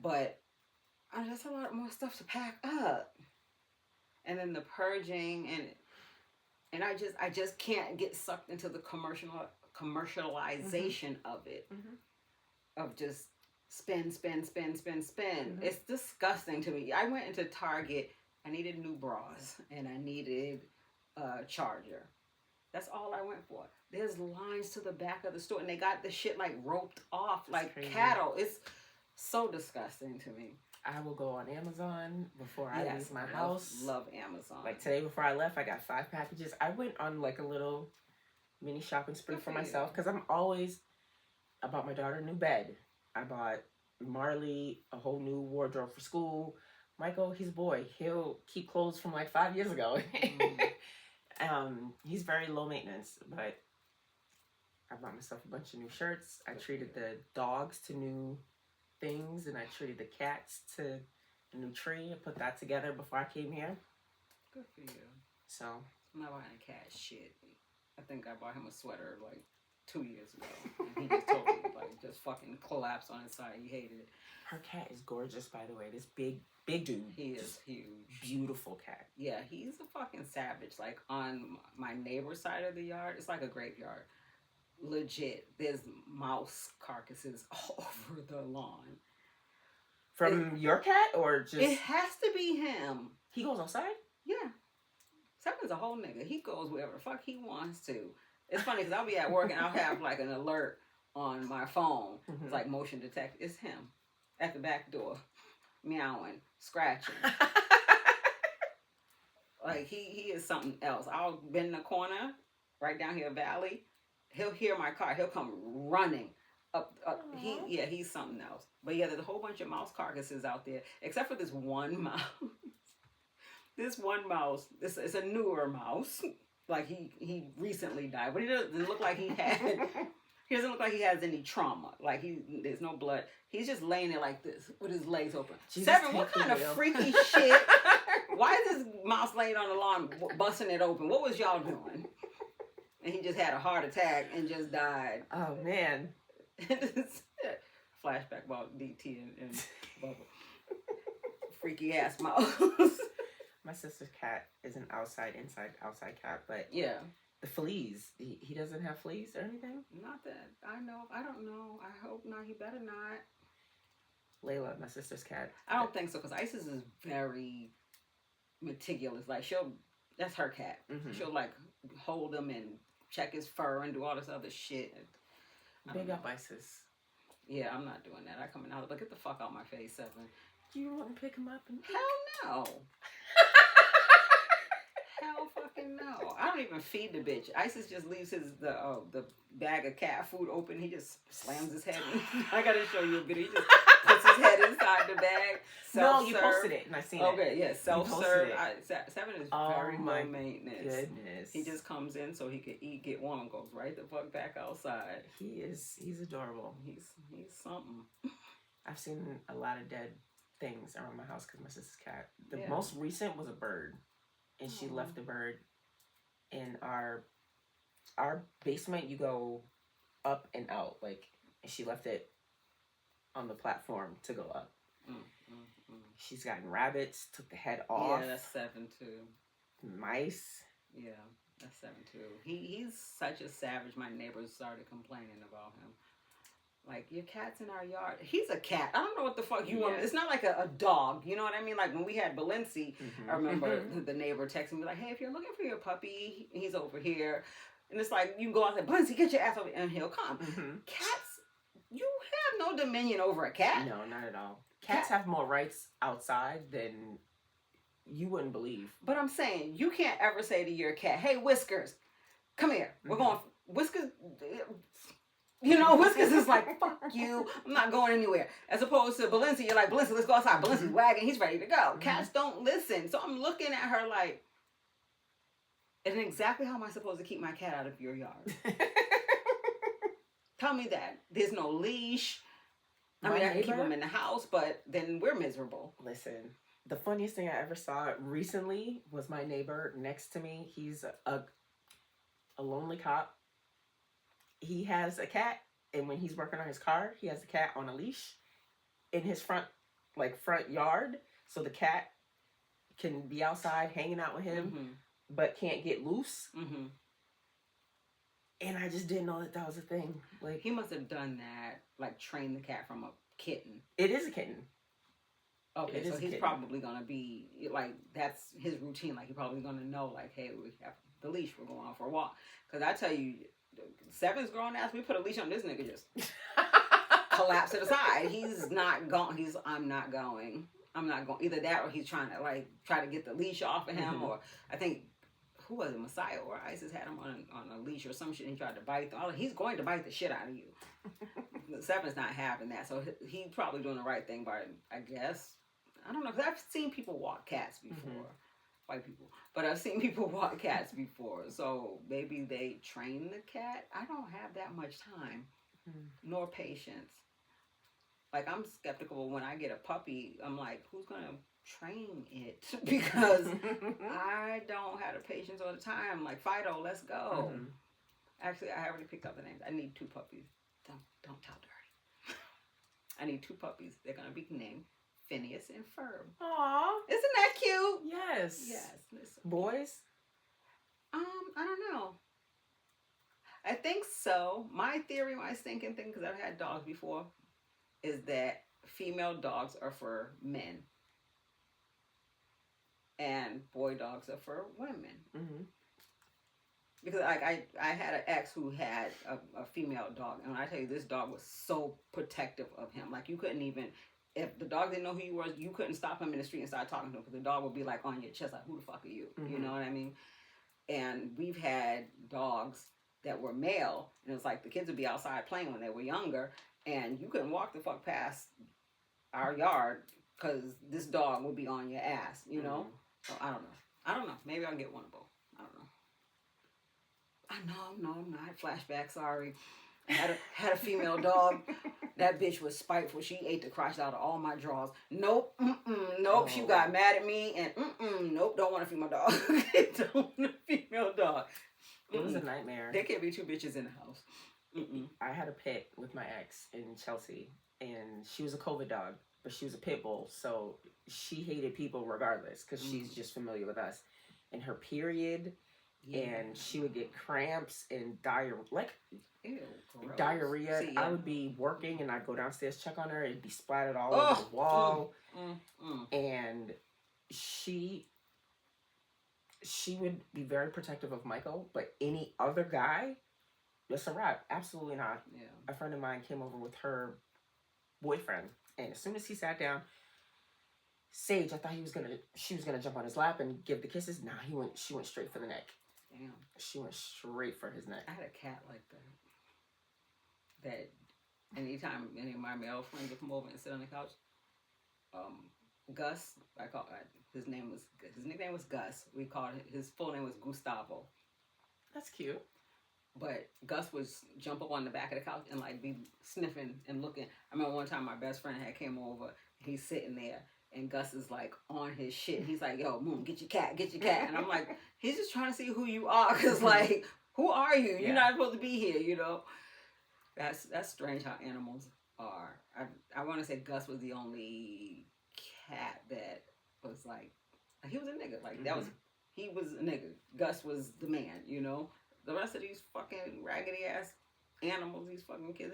but there's a lot more stuff to pack up, and then the purging, and I just can't get sucked into the commercialization of it, of just spend. It's disgusting to me. I went into Target. I needed new bras and I needed a charger. That's all I went for. There's lines to the back of the store, and they got the shit like roped off like cattle. It's so disgusting to me. I will go on Amazon before I leave my house. Love Amazon. Like today before I left, I got 5 packages. I went on like a little mini shopping spree for myself because I bought my daughter a new bed. I bought Marley a whole new wardrobe for school. Michael, he's a boy. He'll keep clothes from like 5 years ago. He's very low maintenance, but I bought myself a bunch of new shirts. I treated the dogs to new things, and I treated the cats to a new tree. I put that together before I came here. Good for you. So I'm not buying a cat shit. I think I bought him a sweater like 2 years ago, and he just totally just fucking collapsed on his side. He hated it. Her cat is gorgeous, by the way. This big dude. He is huge. Beautiful cat. Yeah, he's a fucking savage. Like on my neighbor's side of the yard, it's like a graveyard. Legit, there's mouse carcasses all over the lawn. From your cat or just? It has to be him. He goes outside? Yeah. Seven's a whole nigga. He goes wherever the fuck he wants to. It's funny because I'll be at work and I'll have like an alert on my phone. It's like motion detect. It's him at the back door, meowing, scratching. Like he is something else. I'll bend in the corner, right down here, valley. He'll hear my car. He'll come running up. He's something else. But yeah, there's a whole bunch of mouse carcasses out there, except for this one mouse. This one mouse. It's a newer mouse. Like he recently died, but he doesn't look like he had. He doesn't look like he has any trauma. Like there's no blood. He's just laying there like this with his legs open. Jesus, Seven, what kind of freaky shit? Why is this mouse laying on the lawn, busting it open? What was y'all doing? And he just had a heart attack and just died. Oh man! Flashback about DT and Bubba. Freaky ass mouse. My sister's cat is an outside cat, but yeah, the fleas. He doesn't have fleas or anything. Not that I know. I don't know. I hope not. He better not. Layla, my sister's cat. I don't think so because Isis is very meticulous. Like that's her cat. Mm-hmm. She'll like hold him and check his fur and do all this other shit. Big up ISIS. Yeah, I'm not doing that. I come in out, but get the fuck out my face, Seven. You want to pick him up? Hell no. Hell fucking no. I don't even feed the bitch. ISIS just leaves the bag of cat food open. He just slams his head in. I gotta show you a video. He just puts his head inside the bag. No, you posted it and I seen it. Okay, yeah, self-serve. Seven is very low maintenance. Goodness. He just comes in so he can eat, get warm, and goes right the fuck back outside. He's adorable. He's something. I've seen a lot of dead things around my house because my sister's cat. The most recent was a bird. And she left the bird in our basement. You go up and out, like, and she left it on the platform to go up. She's gotten rabbits, took the head off. Yeah, that's 7 too. Mice. Yeah, that's 7 too. He's such a savage. My neighbors started complaining about him. Like, your cat's in our yard. He's a cat. I don't know what the fuck you want. It's not like a dog. You know what I mean? Like, when we had Balenci, I remember the neighbor texting me like, hey, if you're looking for your puppy, he's over here. And it's like, you can go out and say, Balenci, get your ass over here, and he'll come. Cats, you have no dominion over a cat. No, not at all. Cats have more rights outside than you wouldn't believe. But I'm saying, you can't ever say to your cat, hey, Whiskers, come here. We're going, Whiskers... You know, Whiskers is like, fuck you, I'm not going anywhere. As opposed to Balenci, you're like, Balenci, let's go outside. Balenci's wagging, he's ready to go. Cats don't listen. So I'm looking at her like, and exactly how am I supposed to keep my cat out of your yard? Tell me that. There's no leash. I mean, I can keep him in the house, but then we're miserable. Listen, the funniest thing I ever saw recently was my neighbor next to me. He's a lonely cop. He has a cat, and when he's working on his car, he has a cat on a leash in his front yard, so the cat can be outside hanging out with him, but can't get loose. And I just didn't know that was a thing. Like, he must have done that, like train the cat from a kitten. It is a kitten. Okay, so he's probably gonna be like, that's his routine. Like, he's probably gonna know, like, hey, we have the leash, we're going out for a walk. Because I tell you, 7's grown ass. We put a leash on this nigga, just collapse to the side. He's not going. I'm not going. Either that or he's trying to try to get the leash off of him. Or I think, who was it, Messiah or ISIS had him on a leash or some shit. And he tried to bite. He's going to bite the shit out of you. 7's not having that, so he's probably doing the right thing. But I guess, I don't know, because I've seen people walk cats before. White people, but I've seen people walk cats before, so maybe they train the cat. I don't have that much time nor patience. Like, I'm skeptical when I get a puppy. I'm like, who's gonna train it? Because I don't have the patience all the time. Like, Fido, let's go. Actually, I already picked up the names. I need 2 puppies. Don't tell Dirty. I need 2 puppies. They're gonna be named Phineas and Ferb. Aww. Isn't that cute? Yes. Yes. Listen. Boys? I don't know. I think so. My theory, my thinking thing, because I've had dogs before, is that female dogs are for men. And boy dogs are for women. Because I had an ex who had a female dog. And I tell you, this dog was so protective of him. Like, you couldn't even... If the dog didn't know who you were, you couldn't stop him in the street and start talking to him, because the dog would be like on your chest, like, who the fuck are you? You know what I mean? And we've had dogs that were male, and it was like the kids would be outside playing when they were younger, and you couldn't walk the fuck past our yard because this dog would be on your ass, you know? So I don't know. Maybe I'll get one of both. I don't know. No, I'm not. Flashback, sorry. Had a female dog. That bitch was spiteful. She ate the crotch out of all my drawers. Nope. Nope. She got mad at me and nope. Don't want a female dog. Don't want a female dog. It was a nightmare. There can't be 2 bitches in the house. I had a pit with my ex in Chelsea, and she was a COVID dog, but she was a pit bull, so she hated people regardless because she's just familiar with us. And her period, and she would get cramps and diarrhea. Ew, diarrhea. See, I would be working and I'd go downstairs, check on her, it'd be splattered all over the wall. And she would be very protective of Michael, but any other guy, that's a wrap. Absolutely not. Yeah. A friend of mine came over with her boyfriend, and as soon as he sat down, Sage, I thought she was gonna jump on his lap and give the kisses. Nah, she went straight for the neck. Damn. She went straight for his neck. I had a cat like that. That anytime any of my male friends would come over and sit on the couch, Gus, his nickname was Gus. We called his full name was Gustavo. That's cute. But Gus would jump up on the back of the couch and like be sniffing and looking. I remember one time my best friend had came over. He's sitting there and Gus is like on his shit. He's like, "Yo, Moon, get your cat." And I'm like, he's just trying to see who you are, cause like, who are you? You're not supposed to be here, you know. That's strange how animals are. I want to say Gus was the only cat that was like he was a nigga. Like he was a nigga. Gus was the man, you know. The rest of these fucking raggedy ass animals, these fucking kids,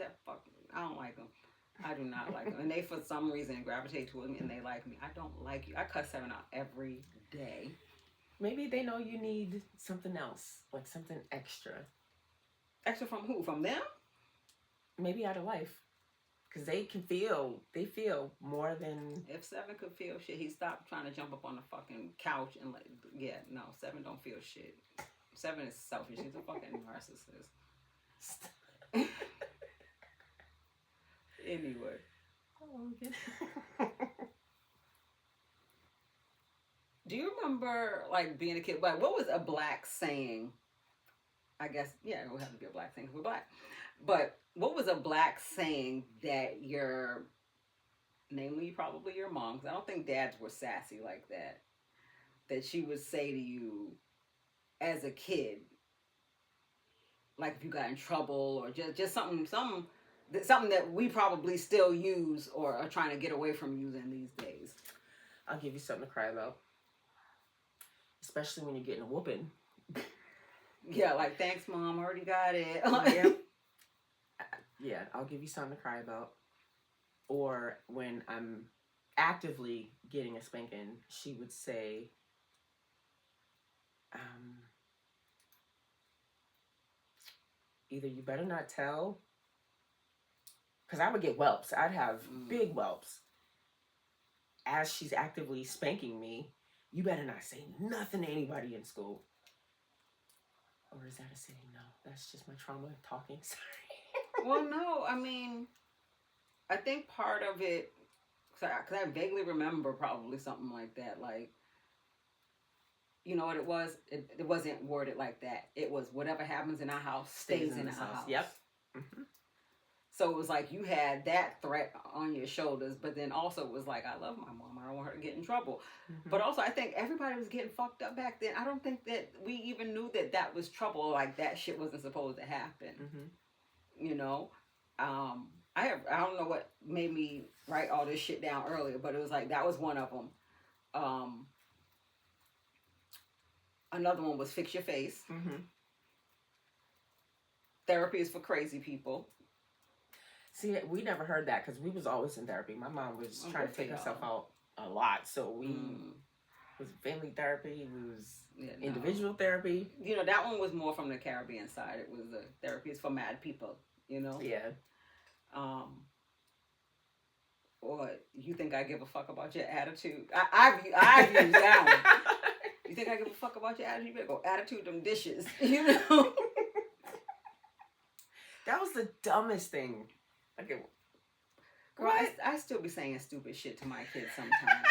I don't like them. I do not like them. And they, for some reason, gravitate towards me and they like me. I don't like you. I cuss Seven out every day. Maybe they know you need something else, like something extra. Extra from who? From them? Maybe out of life. Because they feel more than... If Seven could feel shit, he stopped trying to jump up on the fucking couch and like, yeah, no, Seven don't feel shit. Seven is selfish. He's a fucking narcissist. Anyway. Do you remember, like, being a kid? Like, what was a black saying? I guess, yeah, it would have to be a black saying because we're black. But what was a black saying that namely probably your mom, because I don't think dads were sassy like that she would say to you as a kid, like if you got in trouble or just something that we probably still use or are trying to get away from using these days. I'll give you something to cry about. Especially when you're getting a whooping. Yeah, like, thanks, Mom, I already got it. Yep. Yeah, I'll give you something to cry about. Or when I'm actively getting a spanking, she would say, either you better not tell, because I would get whelps. I'd have big whelps. As she's actively spanking me, you better not say nothing to anybody in school. Or is that a saying? No, that's just my trauma talking. Sorry. Well, no, I mean, I think part of it, because I vaguely remember probably something like that, like, you know what it was? It wasn't worded like that. It was whatever happens in our house stays in our house. Yep. Mm-hmm. So it was like you had that threat on your shoulders, but then also it was like, I love my mom. I don't want her to get in trouble. Mm-hmm. But also I think everybody was getting fucked up back then. I don't think that we even knew that was trouble. Like that shit wasn't supposed to happen. Mm-hmm. You know? I don't know what made me write all this shit down earlier, but it was like, that was one of them. Another one was fix your face. Mm-hmm. Therapy is for crazy people. See, we never heard that because we was always in therapy. My mom was trying to take herself out a lot. So we was family therapy, we was individual therapy. You know, that one was more from the Caribbean side. It was the therapy is for mad people, you know? Yeah. Or you think I give a fuck about your attitude? I've used that one. You think I give a fuck about your attitude? You better go attitude them dishes, you know? That was the dumbest thing. Okay. Girl, I still be saying stupid shit to my kids sometimes.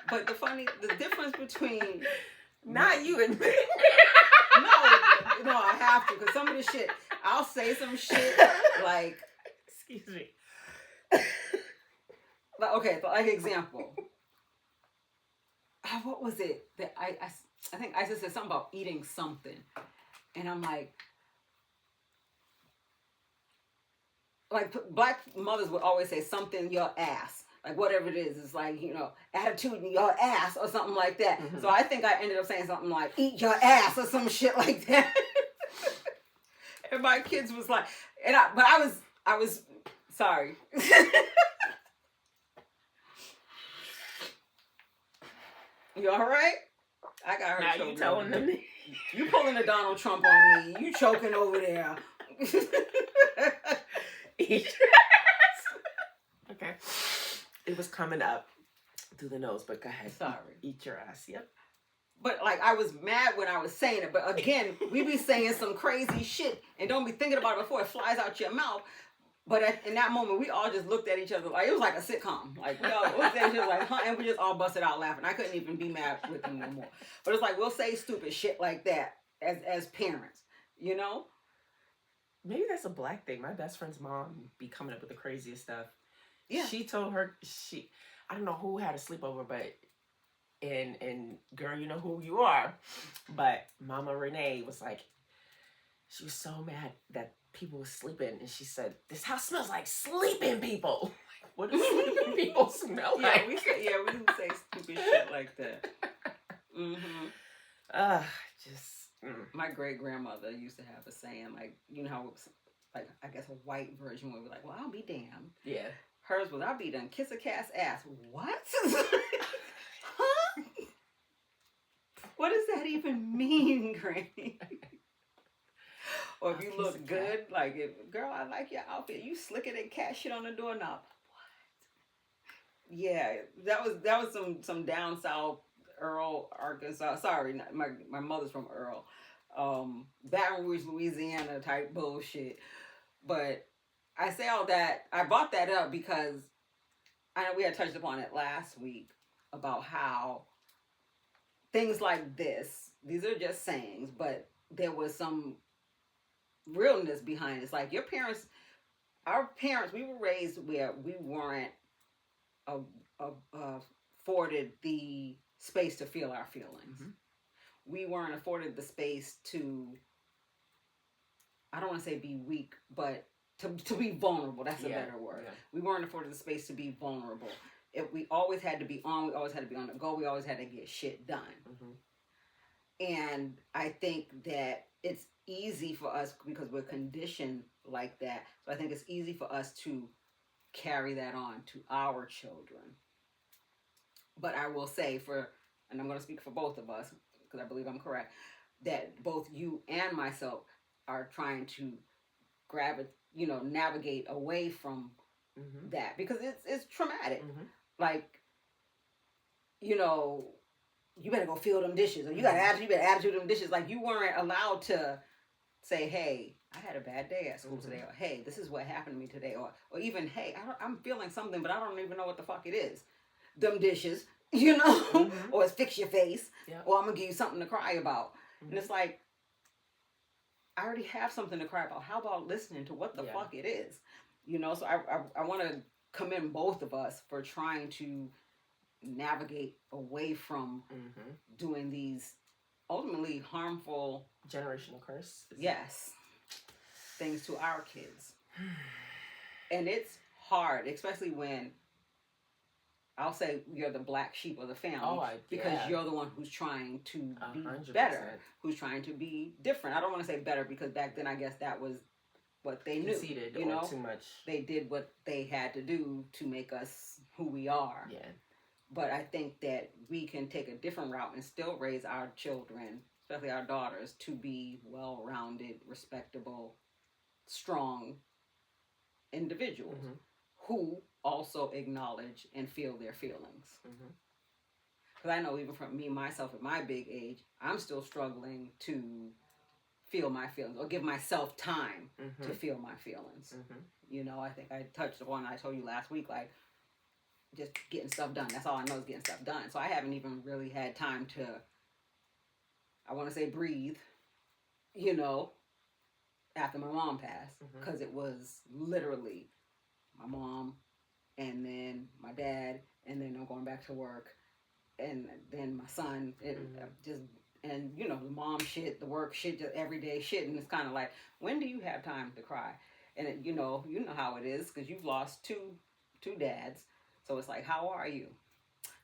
But the difference between... Not you and me. No, I have to. Because some of the shit, I'll say some shit like... Excuse me. Like example. What was it? That I think Isa said something about eating something. And I'm like... Like, black mothers would always say something your ass. Like, whatever it is. It's like, you know, attitude in your ass or something like that. Mm-hmm. So I think I ended up saying something like, eat your ass or some shit like that. And my kids was like... But I was sorry. You all right? I got her now choking. You telling them. You pulling a Donald Trump on me. You choking over there. Okay. It was coming up through the nose, but go ahead. Sorry. Eat your ass. Yep. But like, I was mad when I was saying it. But again, we be saying some crazy shit and don't be thinking about it before it flies out your mouth. But in that moment, we all just looked at each other like it was like a sitcom. Like we all looked at each other like, huh? And we just all busted out laughing. I couldn't even be mad with them no more. But it's like we'll say stupid shit like that as parents, you know. Maybe that's a black thing. My best friend's mom be coming up with the craziest stuff. Yeah. She told her I don't know who had a sleepover, but and girl, you know who you are. But Mama Renee was like, she was so mad that people were sleeping, and she said, "This house smells like sleeping people." Like, what do sleeping people smell like? We say stupid shit like that. My great grandmother used to have a saying, like, you know how it was, like, I guess a white version would be like, "Well, I'll be damned." Yeah. Hers was, "I'll be done kiss a cat's ass." What? Huh? What does that even mean, Granny? Or if you look good, like, girl, I like your outfit. You slicker than cat shit on the doorknob. What? Yeah, that was some down south Earl, Arkansas. Sorry, my mother's from Earl, Baton Rouge, Louisiana type bullshit. But I say all that. I brought that up because I know we had touched upon it last week about how things like this. These are just sayings, but there was some realness behind it. It's like our parents, we were raised where we weren't afforded the space to feel our feelings. Mm-hmm. We weren't afforded the space to, I don't want to say be weak, but to be vulnerable. That's a better word. Yeah. We weren't afforded the space to be vulnerable. We always had to be on. We always had to be on the go. We always had to get shit done. Mm-hmm. And I think that it's easy for us because we're conditioned like that. So I think it's easy for us to carry that on to our children. But I will say and I'm going to speak for both of us because I believe I'm correct, that both you and myself are trying to navigate away from that because it's traumatic. Mm-hmm. Like, you better go fill them dishes, or you better add to them dishes. Like, you weren't allowed to say, "Hey, I had a bad day at school today," or "Hey, this is what happened to me today," or even, "Hey, I'm feeling something, but I don't even know what the fuck it is." Them dishes, or it's fix your face, or I'm gonna give you something to cry about. And it's like, I already have something to cry about. How about listening to what the fuck it is? So I want to commend both of us for trying to navigate away from doing these ultimately harmful generational curse. Yes, things to our kids. And it's hard, especially when I'll say you're the black sheep of the family because you're the one who's trying to be 100%. Better, who's trying to be different. I don't want to say better because back then I guess that was what they knew. Conceited, too much. They did what they had to do to make us who we are. Yeah. But I think that we can take a different route and still raise our children, especially our daughters, to be well-rounded, respectable, strong individuals who also acknowledge and feel their feelings. Because I know even from me, myself, at my big age, I'm still struggling to feel my feelings or give myself time to feel my feelings. I think I touched upon, I told you last week, like, just getting stuff done. That's all I know is getting stuff done. So I haven't even really had time to, I want to say, breathe, after my mom passed. Because it was literally my mom and then my dad and then I'm going back to work and then my son and the mom shit, the work shit, just everyday shit. And it's kind of like, when do you have time to cry? And you know how it is because you've lost two dads. So it's like, how are you?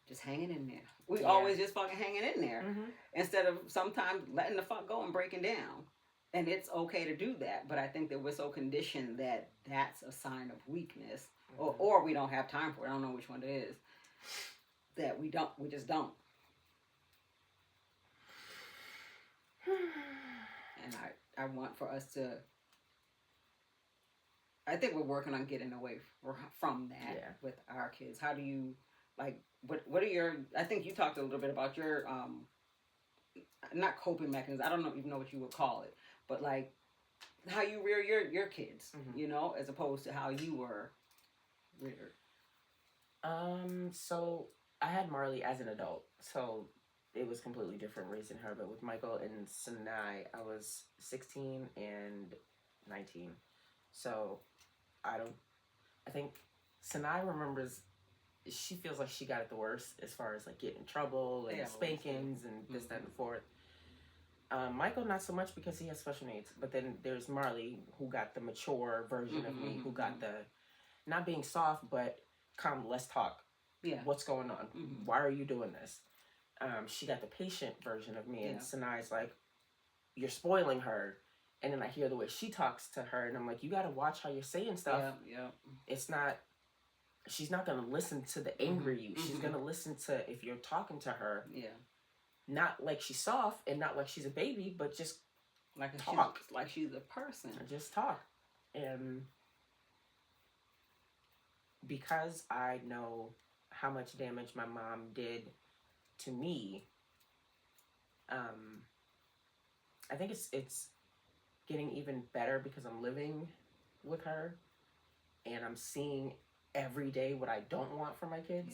Just hanging in there. We always just fucking hanging in there. Instead of sometimes letting the fuck go and breaking down. And it's okay to do that. But I think that we're so conditioned that that's a sign of weakness. Or we don't have time for it. I don't know which one it is. That we just don't. I want for us to. I think we're working on getting away from that with our kids. How do you like? What are your? I think you talked a little bit about your not coping mechanisms. I don't even know what you would call it, but like how you rear your kids, you know, as opposed to how you were reared. So I had Marley as an adult, so it was completely different raising her. But with Michael and Sinai, I was 16 and 19. So I think Sinai remembers, she feels like she got it the worst as far as like getting in trouble and spankings and this, that, and the fourth. Michael, not so much because he has special needs. But then there's Marley, who got the mature version of me, who got the, not being soft, but come, let's talk. Yeah. What's going on? Why are you doing this? She got the patient version of me, and Sinai's like, you're spoiling her. And then I hear the way she talks to her, and I'm like, you got to watch how you're saying stuff. Yeah. It's not, she's not going to listen to the angry you. She's going to listen to, if you're talking to her, not like she's soft and not like she's a baby, but just like talk. Like she's a person. Just talk. And because I know how much damage my mom did to me, I think it's getting even better because I'm living with her and I'm seeing every day what I don't want for my kids,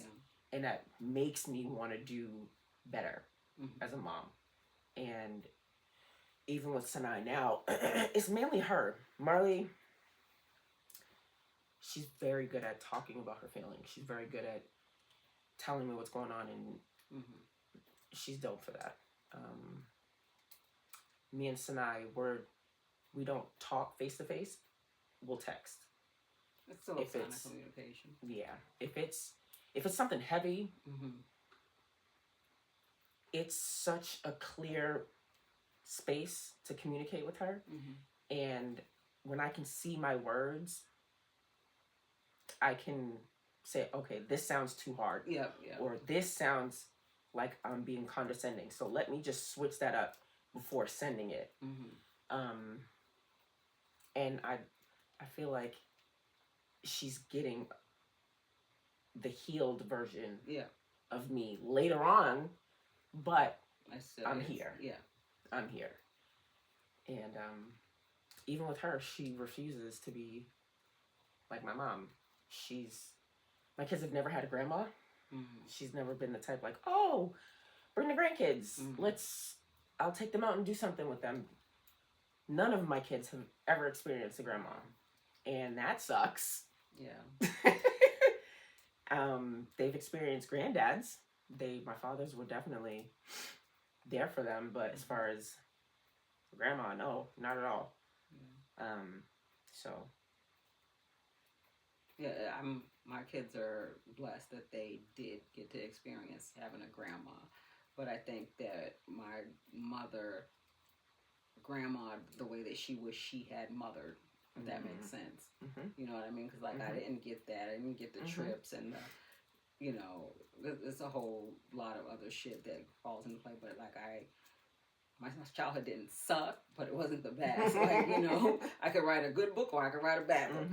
and that makes me want to do better as a mom. And even with Sinai now, it's mainly her. Marley, she's very good at talking about her feelings. She's very good at telling me what's going on, and she's dope for that. Me and Sinai, we don't talk face to face. We'll text. It's still a sign of communication. Yeah. If it's something heavy, it's such a clear space to communicate with her. And when I can see my words, I can say, okay, this sounds too hard. Or this sounds like I'm being condescending. So let me just switch that up before sending it. And I feel like she's getting the healed version of me later on, but I'm here. I'm here. And even with her, she refuses to be like my mom. My kids have never had a grandma. She's never been the type like, oh, bring the grandkids. I'll take them out and do something with them. None of my kids have ever experienced a grandma. And that sucks. They've experienced granddads. My fathers were definitely there for them, but as far as grandma, no, not at all. My kids are blessed that they did get to experience having a grandma, but I think that my mother, grandma, the way that she wished she had mothered, if that makes sense. You know what I mean? Because like I didn't get that. I didn't get the trips and the, you know, there's a whole lot of other shit that falls into play. But like my childhood didn't suck, but it wasn't the best. Like, you know, I could write a good book or I could write a bad book.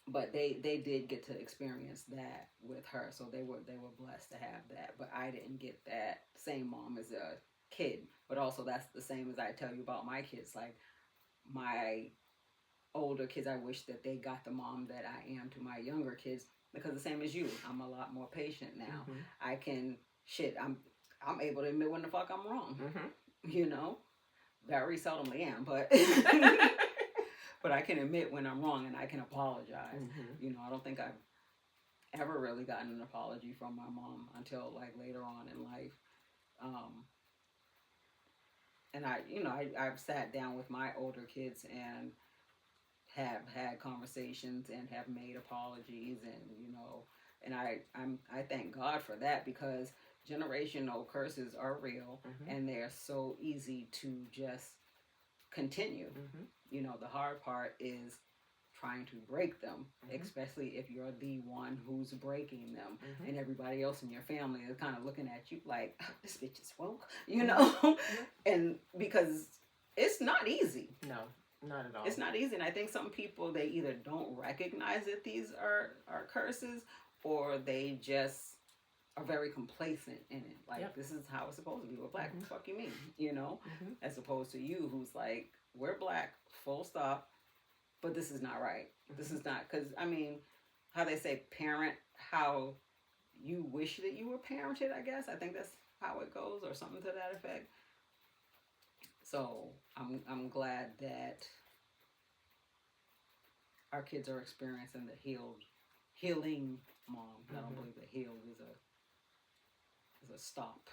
But they did get to experience that with her, so they were blessed to have that. But I didn't get that same mom as a kid. But also that's the same as I tell you about my kids. Like my older kids, I wish that they got the mom that I am to my younger kids, because the same as you, I'm a lot more patient now. I can I'm able to admit when the fuck I'm wrong. You know, very seldomly am, but. But I can admit when I'm wrong and I can apologize. You know, I don't think I've ever really gotten an apology from my mom until like later on in life. And I've sat down with my older kids and have had conversations and have made apologies, and you know, and I thank God for that, because generational curses are real and they're so easy to just continue. You know, the hard part is trying to break them, especially if you're the one who's breaking them, and everybody else in your family is kind of looking at you like, oh, this bitch is woke, you know. And because it's not easy. No, not at all. It's not easy, and I think some people, they either don't recognize that these are curses, or they just are very complacent in it. Like, this is how it's supposed to be. We're black. What the fuck you mean? You know? As opposed to you, who's like, we're black, full stop, but this is not right. This is not, because, I mean, how they say parent how you wish that you were parented, I guess. I think that's how it goes, or something to that effect. So I'm glad that our kids are experiencing the healing mom. I don't believe that healed is a stop.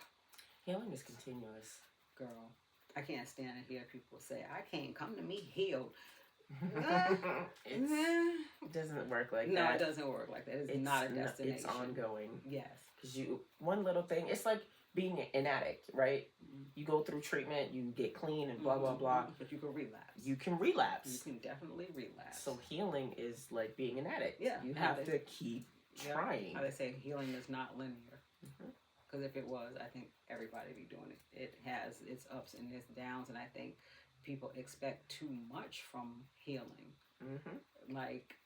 Healing is continuous. Girl, I can't stand to hear people say, I can't come to me healed. It doesn't work like that. No, it doesn't work like that. It's not a destination. It's ongoing. Yes. Because one little thing, it's like being an addict, right? You go through treatment, you get clean and blah, blah, blah. But you can relapse. You can relapse. You can definitely relapse. So healing is like being an addict. Yeah. You have to keep trying. How they say healing is not linear. Because if it was, I think everybody would be doing it. It has its ups and its downs, and I think people expect too much from healing. Like,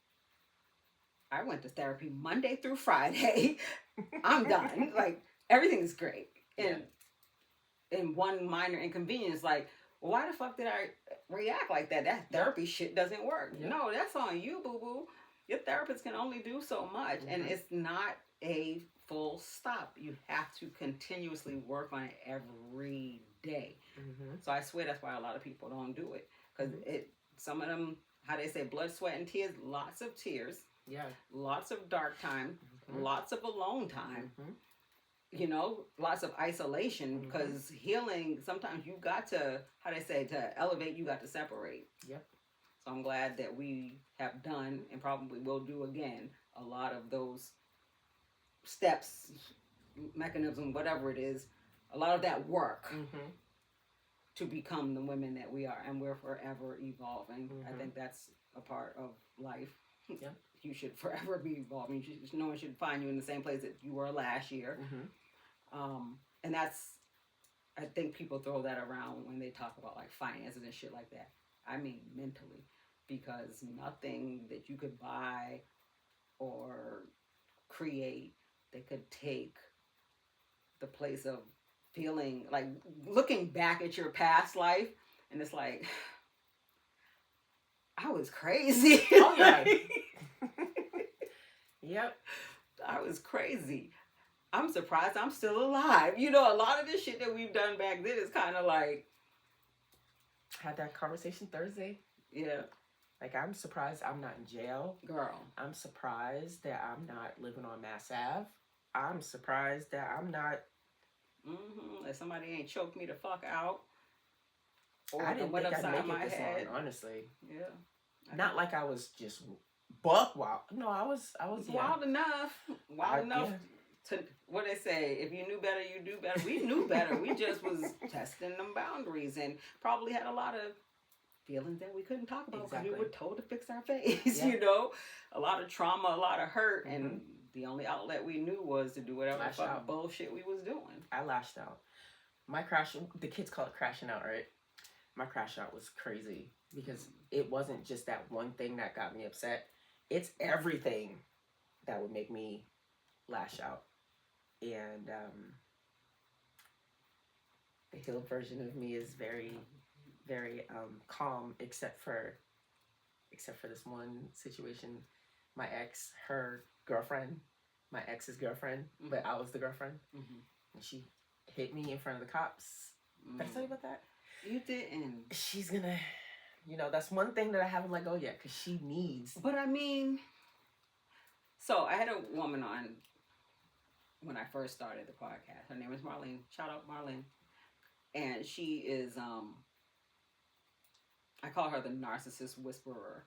I went to therapy Monday through Friday. I'm done. Like, everything's great. And one minor inconvenience, like, well, why the fuck did I react like that? That therapy shit doesn't work. No, that's on you, boo-boo. Your therapist can only do so much, and it's not a full stop. You have to continuously work on it every day. So I swear that's why a lot of people don't do it, because some of them, how they say, blood, sweat, and tears, lots of tears, lots of dark time, lots of alone time, you know, lots of isolation, because healing, sometimes you got to, how they say, to elevate, you got to separate. So I'm glad that we have done, and probably will do again, a lot of those steps, mechanism, whatever it is, a lot of that work to become the women that we are, and we're forever evolving. I think that's a part of life. You should forever be evolving. No one should find you in the same place that you were last year. And that's, I think people throw that around when they talk about like finances and shit like that. I mean mentally, because nothing that you could buy or create that could take the place of feeling, like looking back at your past life, and it's like, I was crazy. Oh yeah. Yep. I was crazy. I'm surprised I'm still alive. You know, a lot of this shit that we've done back then is kind of like... Had that conversation Thursday. Yeah. Like, I'm surprised I'm not in jail. Girl. I'm surprised that I'm not living on Mass Ave. I'm surprised that I'm not... That somebody ain't choked me the fuck out. Or I didn't think I'd make it this long, honestly. Yeah. Not like I was just buck wild. No, I was wild enough. Wild enough to, what they say, if you knew better, you do better. We knew better. We just was testing them boundaries, and probably had a lot of feelings that we couldn't talk about because we were told to fix our face, you know? A lot of trauma, a lot of hurt, and the only outlet we knew was to do whatever the fuck bullshit we was doing. I lashed out. The kids call it crashing out, right? My crash out was crazy because it wasn't just that one thing that got me upset. It's everything that would make me lash out. And the healed version of me is very, very calm, except for this one situation. My ex, her girlfriend, my ex's girlfriend, but I was the girlfriend, and she hit me in front of the cops. Did I tell you about that? You didn't. She's gonna, that's one thing that I haven't let go yet, because she needs. But I mean, so I had a woman on when I first started the podcast. Her name is Marlene. Shout out Marlene. And she is, I call her the narcissist whisperer,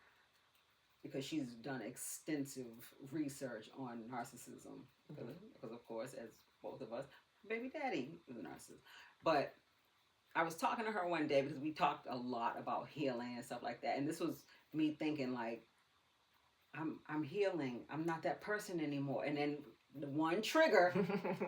because she's done extensive research on narcissism. Because of course, as both of us, baby daddy is a narcissist. But I was talking to her one day because we talked a lot about healing and stuff like that. And this was me thinking like, I'm healing. I'm not that person anymore. And then the one trigger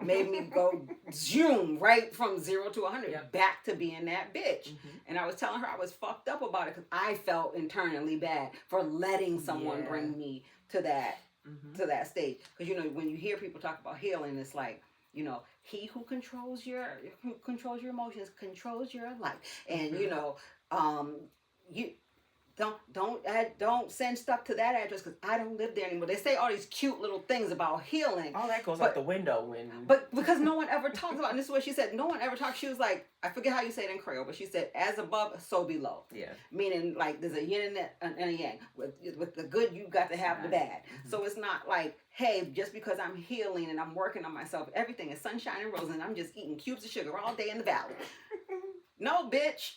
made me go zoom right from 0 to 100 back to being that bitch. And I was telling her I was fucked up about it because I felt internally bad for letting someone bring me to that stage. Because you know, when you hear people talk about healing, it's like, you know, he who controls your emotions controls your life. And you know, you don't send stuff to that address because I don't live there anymore. They say all these cute little things about healing. All that goes out the window when. But because no one ever talks about it, and this is what she said. No one ever talks. She was like, I forget how you say it in Creole, but she said, "As above, so below." Yeah. Meaning like there's a yin and a yang. With the good, you got to have the bad. So it's not like, hey, just because I'm healing and I'm working on myself, everything is sunshine and roses, and I'm just eating cubes of sugar all day in the valley. No, bitch.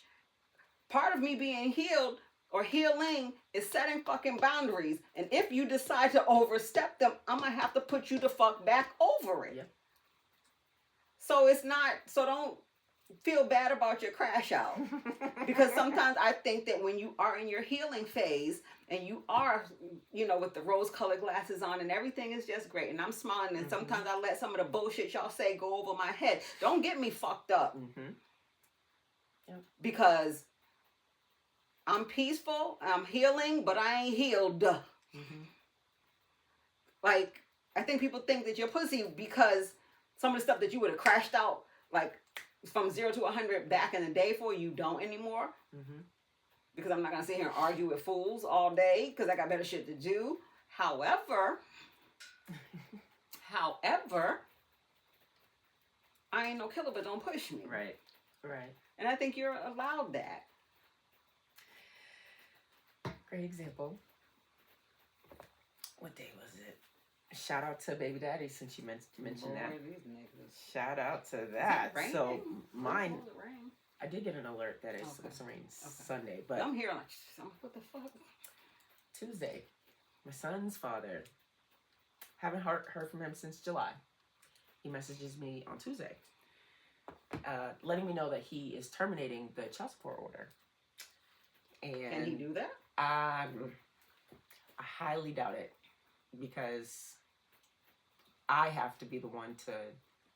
Part of me being healed or healing is setting fucking boundaries. And if you decide to overstep them, I'm going to have to put you the fuck back over it. Yeah. So it's not, so don't feel bad about your crash out. Because sometimes I think that when you are in your healing phase and you are, you know, with the rose-colored glasses on and everything is just great. And I'm smiling and sometimes I let some of the bullshit y'all say go over my head. Don't get me fucked up. Because I'm peaceful, I'm healing, but I ain't healed. Like, I think people think that you're pussy because some of the stuff that you would have crashed out, like, from 0 to 100 back in the day for, you don't anymore. Because I'm not going to sit here and argue with fools all day because I got better shit to do. However, I ain't no killer, but don't push me. Right. And I think you're allowed that. Great example. What day was it? Shout out to baby daddy since you mentioned that. Shout out to that. So mine, I did get an alert that it's supposed to rain Sunday, but I'm here like, what the fuck? Tuesday, my son's father. Haven't heard from him since July. He messages me on Tuesday, letting me know that he is terminating the child support order. And can he do that? I highly doubt it because I have to be the one to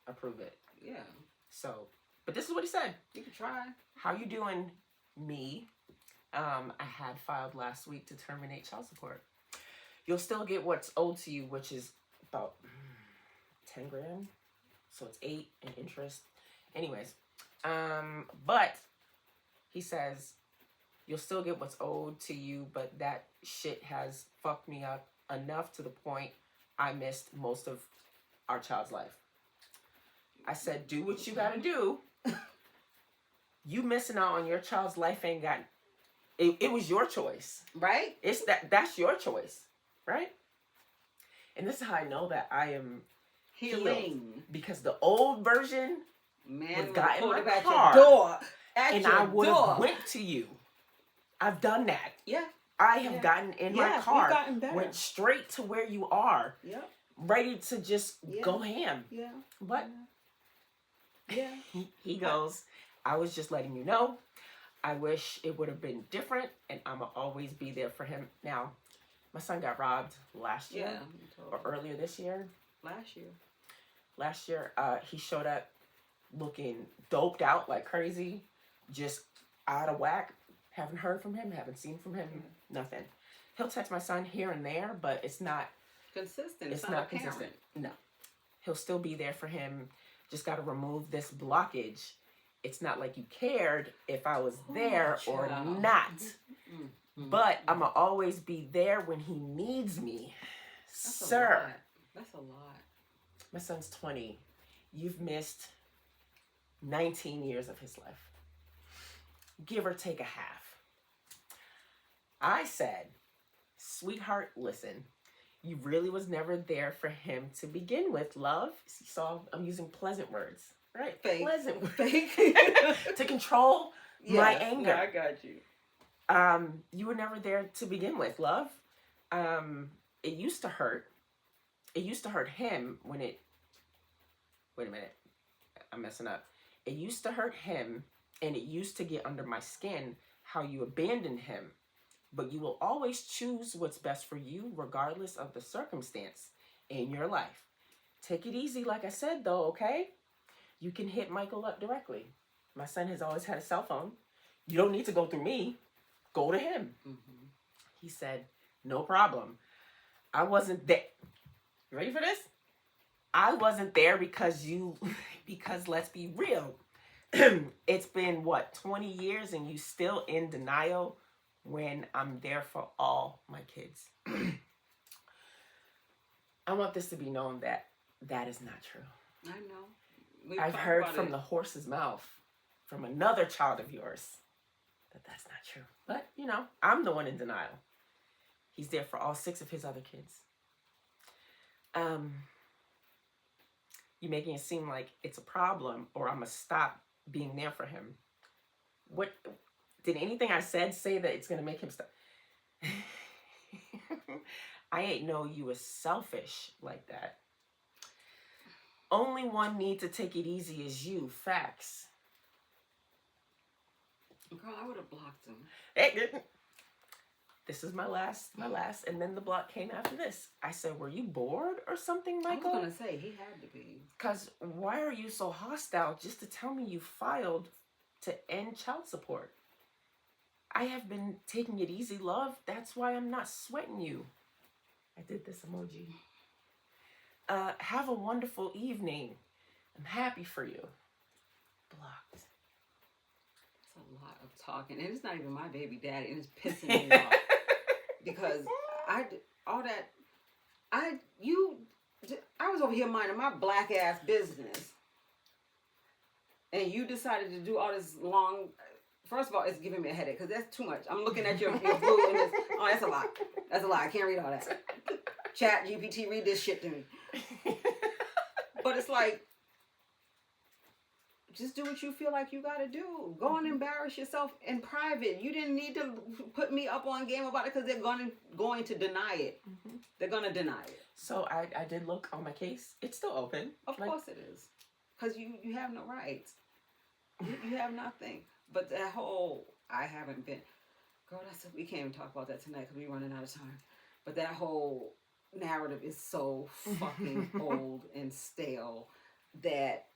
approve it. Yeah. So, but this is what he said. You can try. How you doing, me? I had filed last week to terminate child support. You'll still get what's owed to you, which is about 10 grand. So it's 8 in interest. Anyways, but he says, you'll still get what's owed to you, but that shit has fucked me up enough to the point I missed most of our child's life. I said, do what you gotta do. You missing out on your child's life ain't got... It was your choice. Right? That's your choice. Right? And this is how I know that I am healing. Because the old version was got in my car. At your door. And I would have went to you. I've done that. Yeah. I have gotten in my car, went straight to where you are, ready to just go ham. Yeah. But he goes, I was just letting you know. I wish it would have been different, and I'm going to always be there for him. Now, my son got robbed last year or earlier this year. Last year, he showed up looking doped out like crazy, just out of whack. Haven't heard from him, haven't seen from him, nothing. He'll text my son here and there, but it's not consistent. It's not consistent. No. He'll still be there for him. Just got to remove this blockage. It's not like you cared if I was there or not. But I'm going to always be there when he needs me. Sir. That's a lot. My son's 20. You've missed 19 years of his life. Give or take a half. I said, sweetheart, listen, you really was never there for him to begin with, love. So I'm using pleasant words, right? Fake. Pleasant words. To control my anger. No, I got you. You were never there to begin with, love. It used to hurt. It used to hurt him when it... Wait a minute. I'm messing up. It used to hurt him, and it used to get under my skin how you abandoned him. But you will always choose what's best for you regardless of the circumstance in your life. take it easy, like I said, though, okay? You can hit Michael up directly. My son has always had a cell phone. You don't need to go through me. Go to him. Mm-hmm. He said, no problem. I wasn't there. You ready for this? I wasn't there because let's be real. It's been, 20 years and you still in denial when I'm there for all my kids. I want this to be known that is not true. I know. I've heard from the horse's mouth, from another child of yours, that that's not true. But, I'm the one in denial. He's there for all 6 of his other kids. You're making it seem like it's a problem or I'm going to stop being there for him. What did anything I said say that it's going to make him stop? I ain't know you was selfish like that. Only one need to take it easy is you. Facts. Girl, I would have blocked him. This is my last, and then the block came after this. I said, were you bored or something, Michael? I was going to say, he had to be. Because why are you so hostile just to tell me you filed to end child support? I have been taking it easy, love. That's why I'm not sweating you. I did this emoji. Have a wonderful evening. I'm happy for you. Blocked. That's a lot of talking. And it's not even my baby daddy. And it's pissing me off. Because I was over here minding my black ass business. And you decided to do all this long... First of all, it's giving me a headache because that's too much. I'm looking at your blue and it's... Oh, that's a lot. That's a lot. I can't read all that. Chat, GPT, read this shit to me. But it's like... Just do what you feel like you got to do. Go and embarrass yourself in private. You didn't need to put me up on game about it because they're going to deny it. Mm-hmm. They're going to deny it. So I did look on my case. It's still open. Of course it is. Because you have no rights. You have nothing. But that whole, I haven't been... Girl, we can't even talk about that tonight because we're running out of time. But that whole narrative is so fucking old and stale that...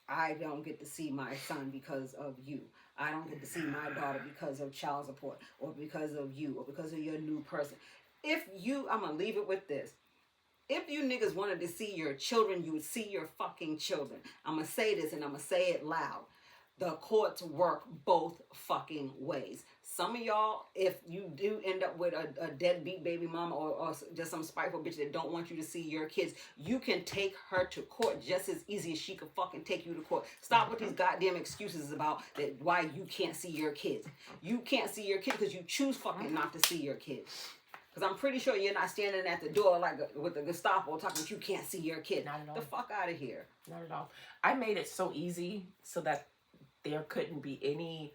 I don't get to see my son because of you. I don't get to see my daughter because of child support or because of you or because of your new person. I'm going to leave it with this. If you niggas wanted to see your children, you would see your fucking children. I'm going to say this and I'm going to say it loud. The courts work both fucking ways. Some of y'all, if you do end up with a deadbeat baby mama or just some spiteful bitch that don't want you to see your kids, you can take her to court just as easy as she could fucking take you to court. Stop with these goddamn excuses about that why you can't see your kids. You can't see your kids because you choose fucking not to see your kids. Because I'm pretty sure you're not standing at the door like with the Gestapo talking about you can't see your kid. Not at all. The fuck out of here. Not at all. I made it so easy so that there couldn't be any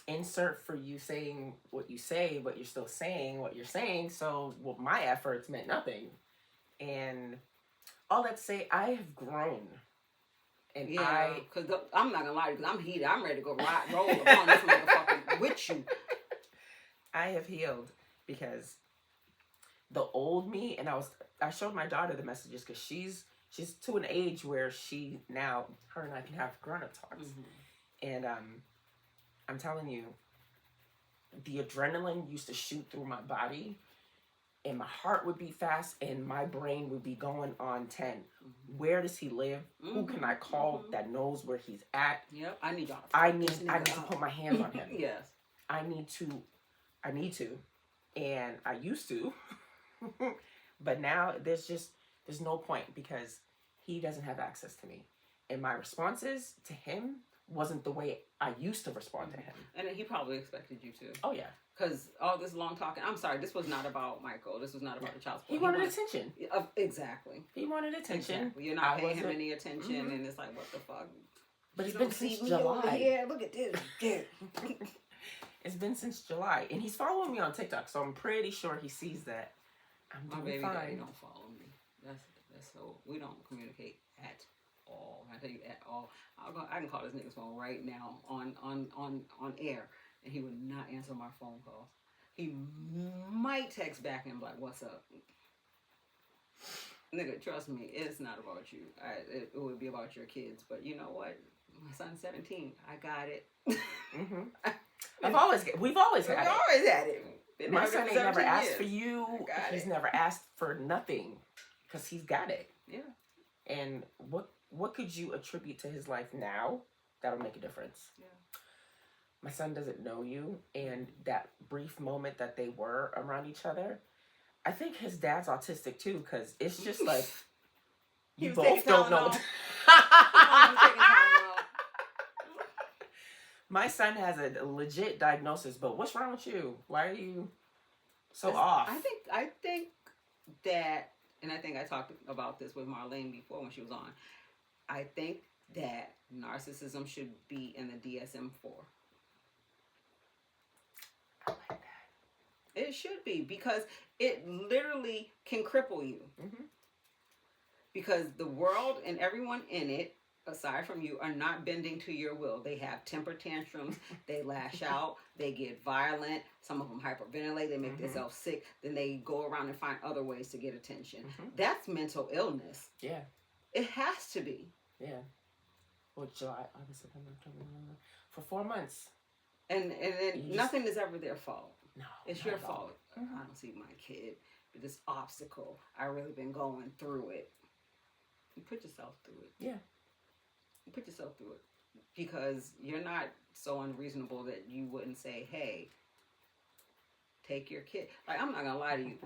insert for you saying what you say, but you're still saying what you're saying. So my efforts meant nothing. And all that to say, I have grown. And yeah, because I'm not going to lie, because I'm heated. I'm ready to go roll upon this motherfucker with you. I have healed because the old me, and I showed my daughter the messages because she's to an age where her and I can have grown-up talks. Mm-hmm. And I'm telling you, the adrenaline used to shoot through my body and my heart would beat fast and my brain would be going on 10. Mm-hmm. Where does he live? Mm-hmm. Who can I call that knows where he's at? Yep, I need y'all. I need to put my hands on him. Yes. I need to. And I used to. But now there's no point because he doesn't have access to me. And my responses to him wasn't the way I used to respond to him. And he probably expected you to. Oh, yeah. Because all this long talking, I'm sorry, this was not about Michael. This was not about the child support. He wanted attention. Exactly. He wanted attention. Exactly. You're not paying him any attention, mm-hmm. and it's like, what the fuck? But it's been since July. Yeah, look at this. It's been since July. And he's following me on TikTok, so I'm pretty sure he sees that I'm doing baby fine. Daddy don't follow me. That's so, we don't communicate at all. I tell you at all. I can call this nigga's phone right now on air, and he would not answer my phone calls. He might text back and be like, "What's up?" Nigga, trust me, it's not about you. It would be about your kids. But you know what? My son's 17. I got it. Mm-hmm. we've always had it. Always had it. My son ain't never asked years. for you. He's never asked for nothing because he's got it. Yeah. And what could you attribute to his life now that'll make a difference? Yeah. My son doesn't know you, and that brief moment that they were around each other, I think his dad's autistic too, because it's just like you both don't know. My son has a legit diagnosis, but what's wrong with you? Why are you so off? I think that, and I think I talked about this with Marlene before when she was on. I think that narcissism should be in the DSM-4. I like that. It should be, because it literally can cripple you. Mm-hmm. Because the world and everyone in it, aside from you, are not bending to your will. They have temper tantrums. They lash out. They get violent. Some of them hyperventilate. They make themselves sick. Then they go around and find other ways to get attention. Mm-hmm. That's mental illness. Yeah. It has to be. Yeah. Well, July, August, September, October, November. For 4 months. And nothing is ever their fault. No. It's your fault. Mm-hmm. I don't see my kid. But this obstacle, I really been going through it. You put yourself through it. Yeah. You put yourself through it. Because you're not so unreasonable that you wouldn't say, hey, take your kid. Like, I'm not going to lie to you.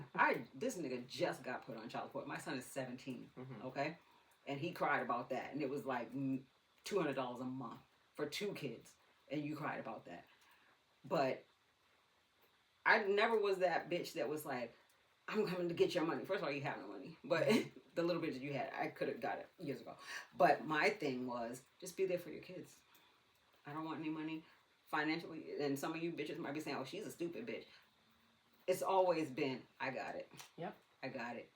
This nigga just got put on child support. My son is 17, okay? And he cried about that. And it was like $200 a month for 2 kids. And you cried about that. But I never was that bitch that was like, I'm coming to get your money. First of all, you have no money. But the little bit that you had, I could have got it years ago. But my thing was, just be there for your kids. I don't want any money financially. And some of you bitches might be saying, oh, she's a stupid bitch. It's always been, I got it. Yep. I got it.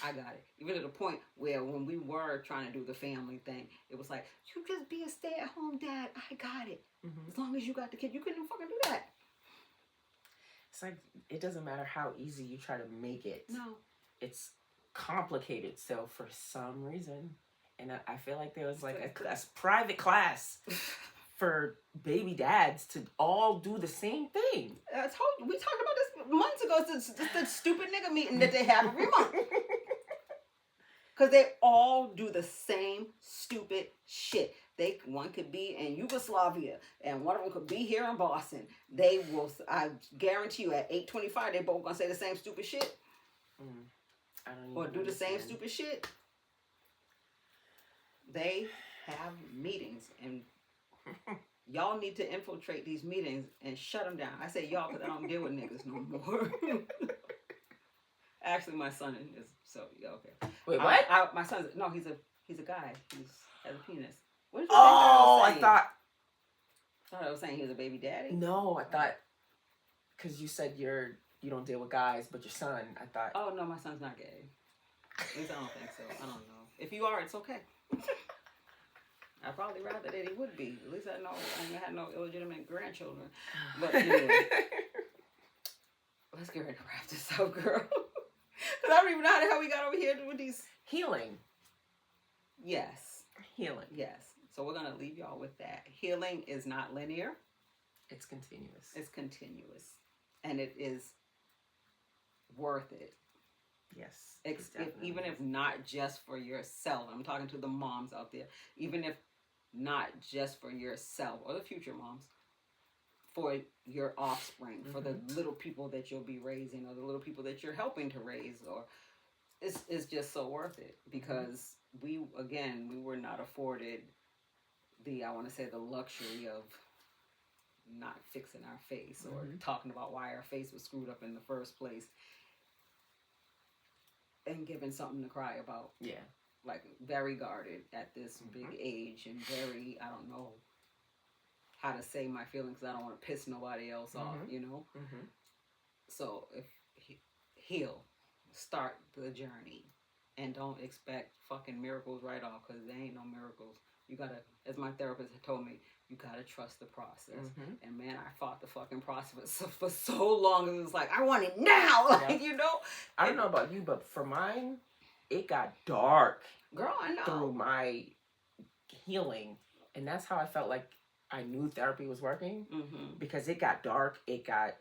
I got it. Even to the point where when we were trying to do the family thing, it was like, you just be a stay-at-home dad. I got it. Mm-hmm. As long as you got the kid, you couldn't fucking do that. It's like, it doesn't matter how easy you try to make it. No. It's complicated. So for some reason, and I feel like there was like a private class for baby dads to all do the same thing. We talked about this months ago. It's the stupid nigga meeting that they have every month. Because they all do the same stupid shit. One could be in Yugoslavia, and one of them could be here in Boston. They will, I guarantee you, at 8:25, they both gonna say the same stupid shit. I don't even or do understand. the same stupid shit. They have meetings, and y'all need to infiltrate these meetings and shut them down. I say y'all because I don't deal with niggas no more. Actually, my son is, so yeah, okay. Wait, what? My son's, no, he's a guy. He has a penis. What did you think I thought I was saying he was a baby daddy. No, I thought, because you said you don't deal with guys, but your son, I thought. Oh no, my son's not gay. At least I don't think so. I don't know. If you are, it's okay. I'd probably rather that he would be. At least I know I had no illegitimate grandchildren. But anyway, let's get ready to wrap this up, girl. Because I don't even know how the hell we got over here with these healing. Yes. Healing. Yes. So we're gonna leave y'all with that. Healing is not linear. It's continuous. It's continuous, and it is worth it. Yes. Even if not just for yourself. I'm talking to the moms out there. Even if not just for yourself or the future moms, for your offspring, for the little people that you'll be raising, or the little people that you're helping to raise, or it's just so worth it, because we were not afforded the luxury of not fixing our face or talking about why our face was screwed up in the first place and given something to cry about. Yeah. Like, very guarded at this big age, and very, I don't know how to say my feelings, because I don't want to piss nobody else off, you know? So if heal, start the journey, and don't expect fucking miracles right off, because there ain't no miracles. You gotta, as my therapist had told me, you gotta trust the process. And man, I fought the fucking process for so long, it was like, I want it now, like, you know? I don't know about you, but for mine, it got dark. Girl, I know. Through my healing. And that's how I felt like I knew therapy was working. Because it got dark. It got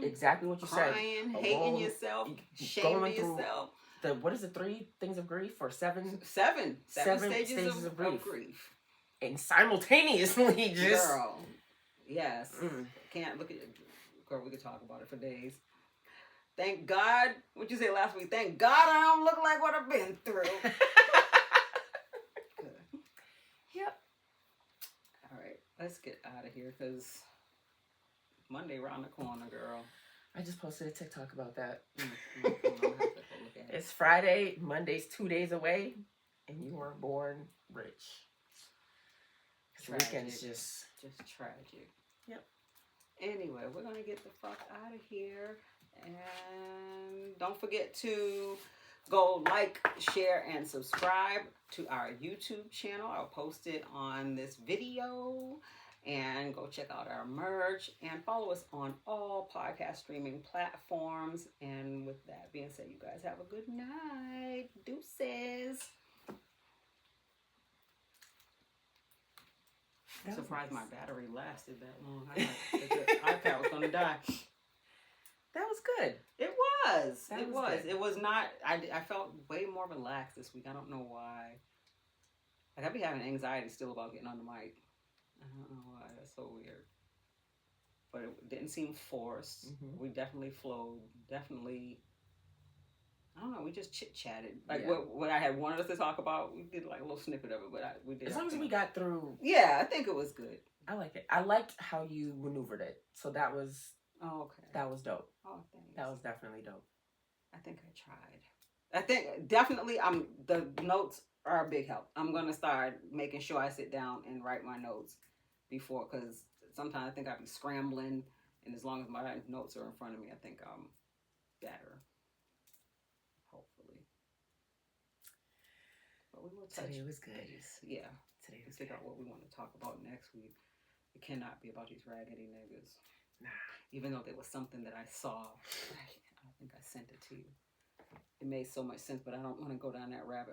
exactly what you crying, said. Hating yourself, shaming yourself. What is it? 3 things of grief or 7? 7 stages of grief. And simultaneously just... Girl. Yes. Can't look at it. Girl, we could talk about it for days. Thank God. What you say last week? Thank God I don't look like what I've been through. Yep. All right. Let's get out of here because Monday around the corner, girl. I just posted a TikTok about that. It's Friday. Monday's 2 days away. And you weren't born rich. The weekend is just tragic. Yep. Anyway, we're going to get the fuck out of here. And don't forget to go like, share, and subscribe to our YouTube channel. I'll post it on this video. And go check out our merch. And follow us on all podcast streaming platforms. And with that being said, you guys have a good night. Deuces. I'm surprised my battery lasted that long. I thought the iPad was going to die. That was good. It was. Good. It was not. I felt way more relaxed this week. I don't know why. Like, I be having anxiety still about getting on the mic. I don't know why. That's so weird. But it didn't seem forced. We definitely flowed. Definitely. I don't know. We just chit-chatted. Like, what I had wanted us to talk about, we did like a little snippet of it, but we did. As long as we got through. Yeah, I think it was good. I like it. I liked how you maneuvered it. So that was. Oh, okay. That was dope. Oh, thanks. That was definitely dope. I think I tried. I think definitely the notes are a big help. I'm going to start making sure I sit down and write my notes before, because sometimes I think I'd be scrambling, and as long as my notes are in front of me, I think I'm better. Hopefully. But we will touch. Today was good. Yeah. Today was figure out what we want to talk about next week. It cannot be about these raggedy niggas. Nah. Even though there was something that I saw. I think I sent it to you. It made so much sense, but I don't want to go down that rabbit hole.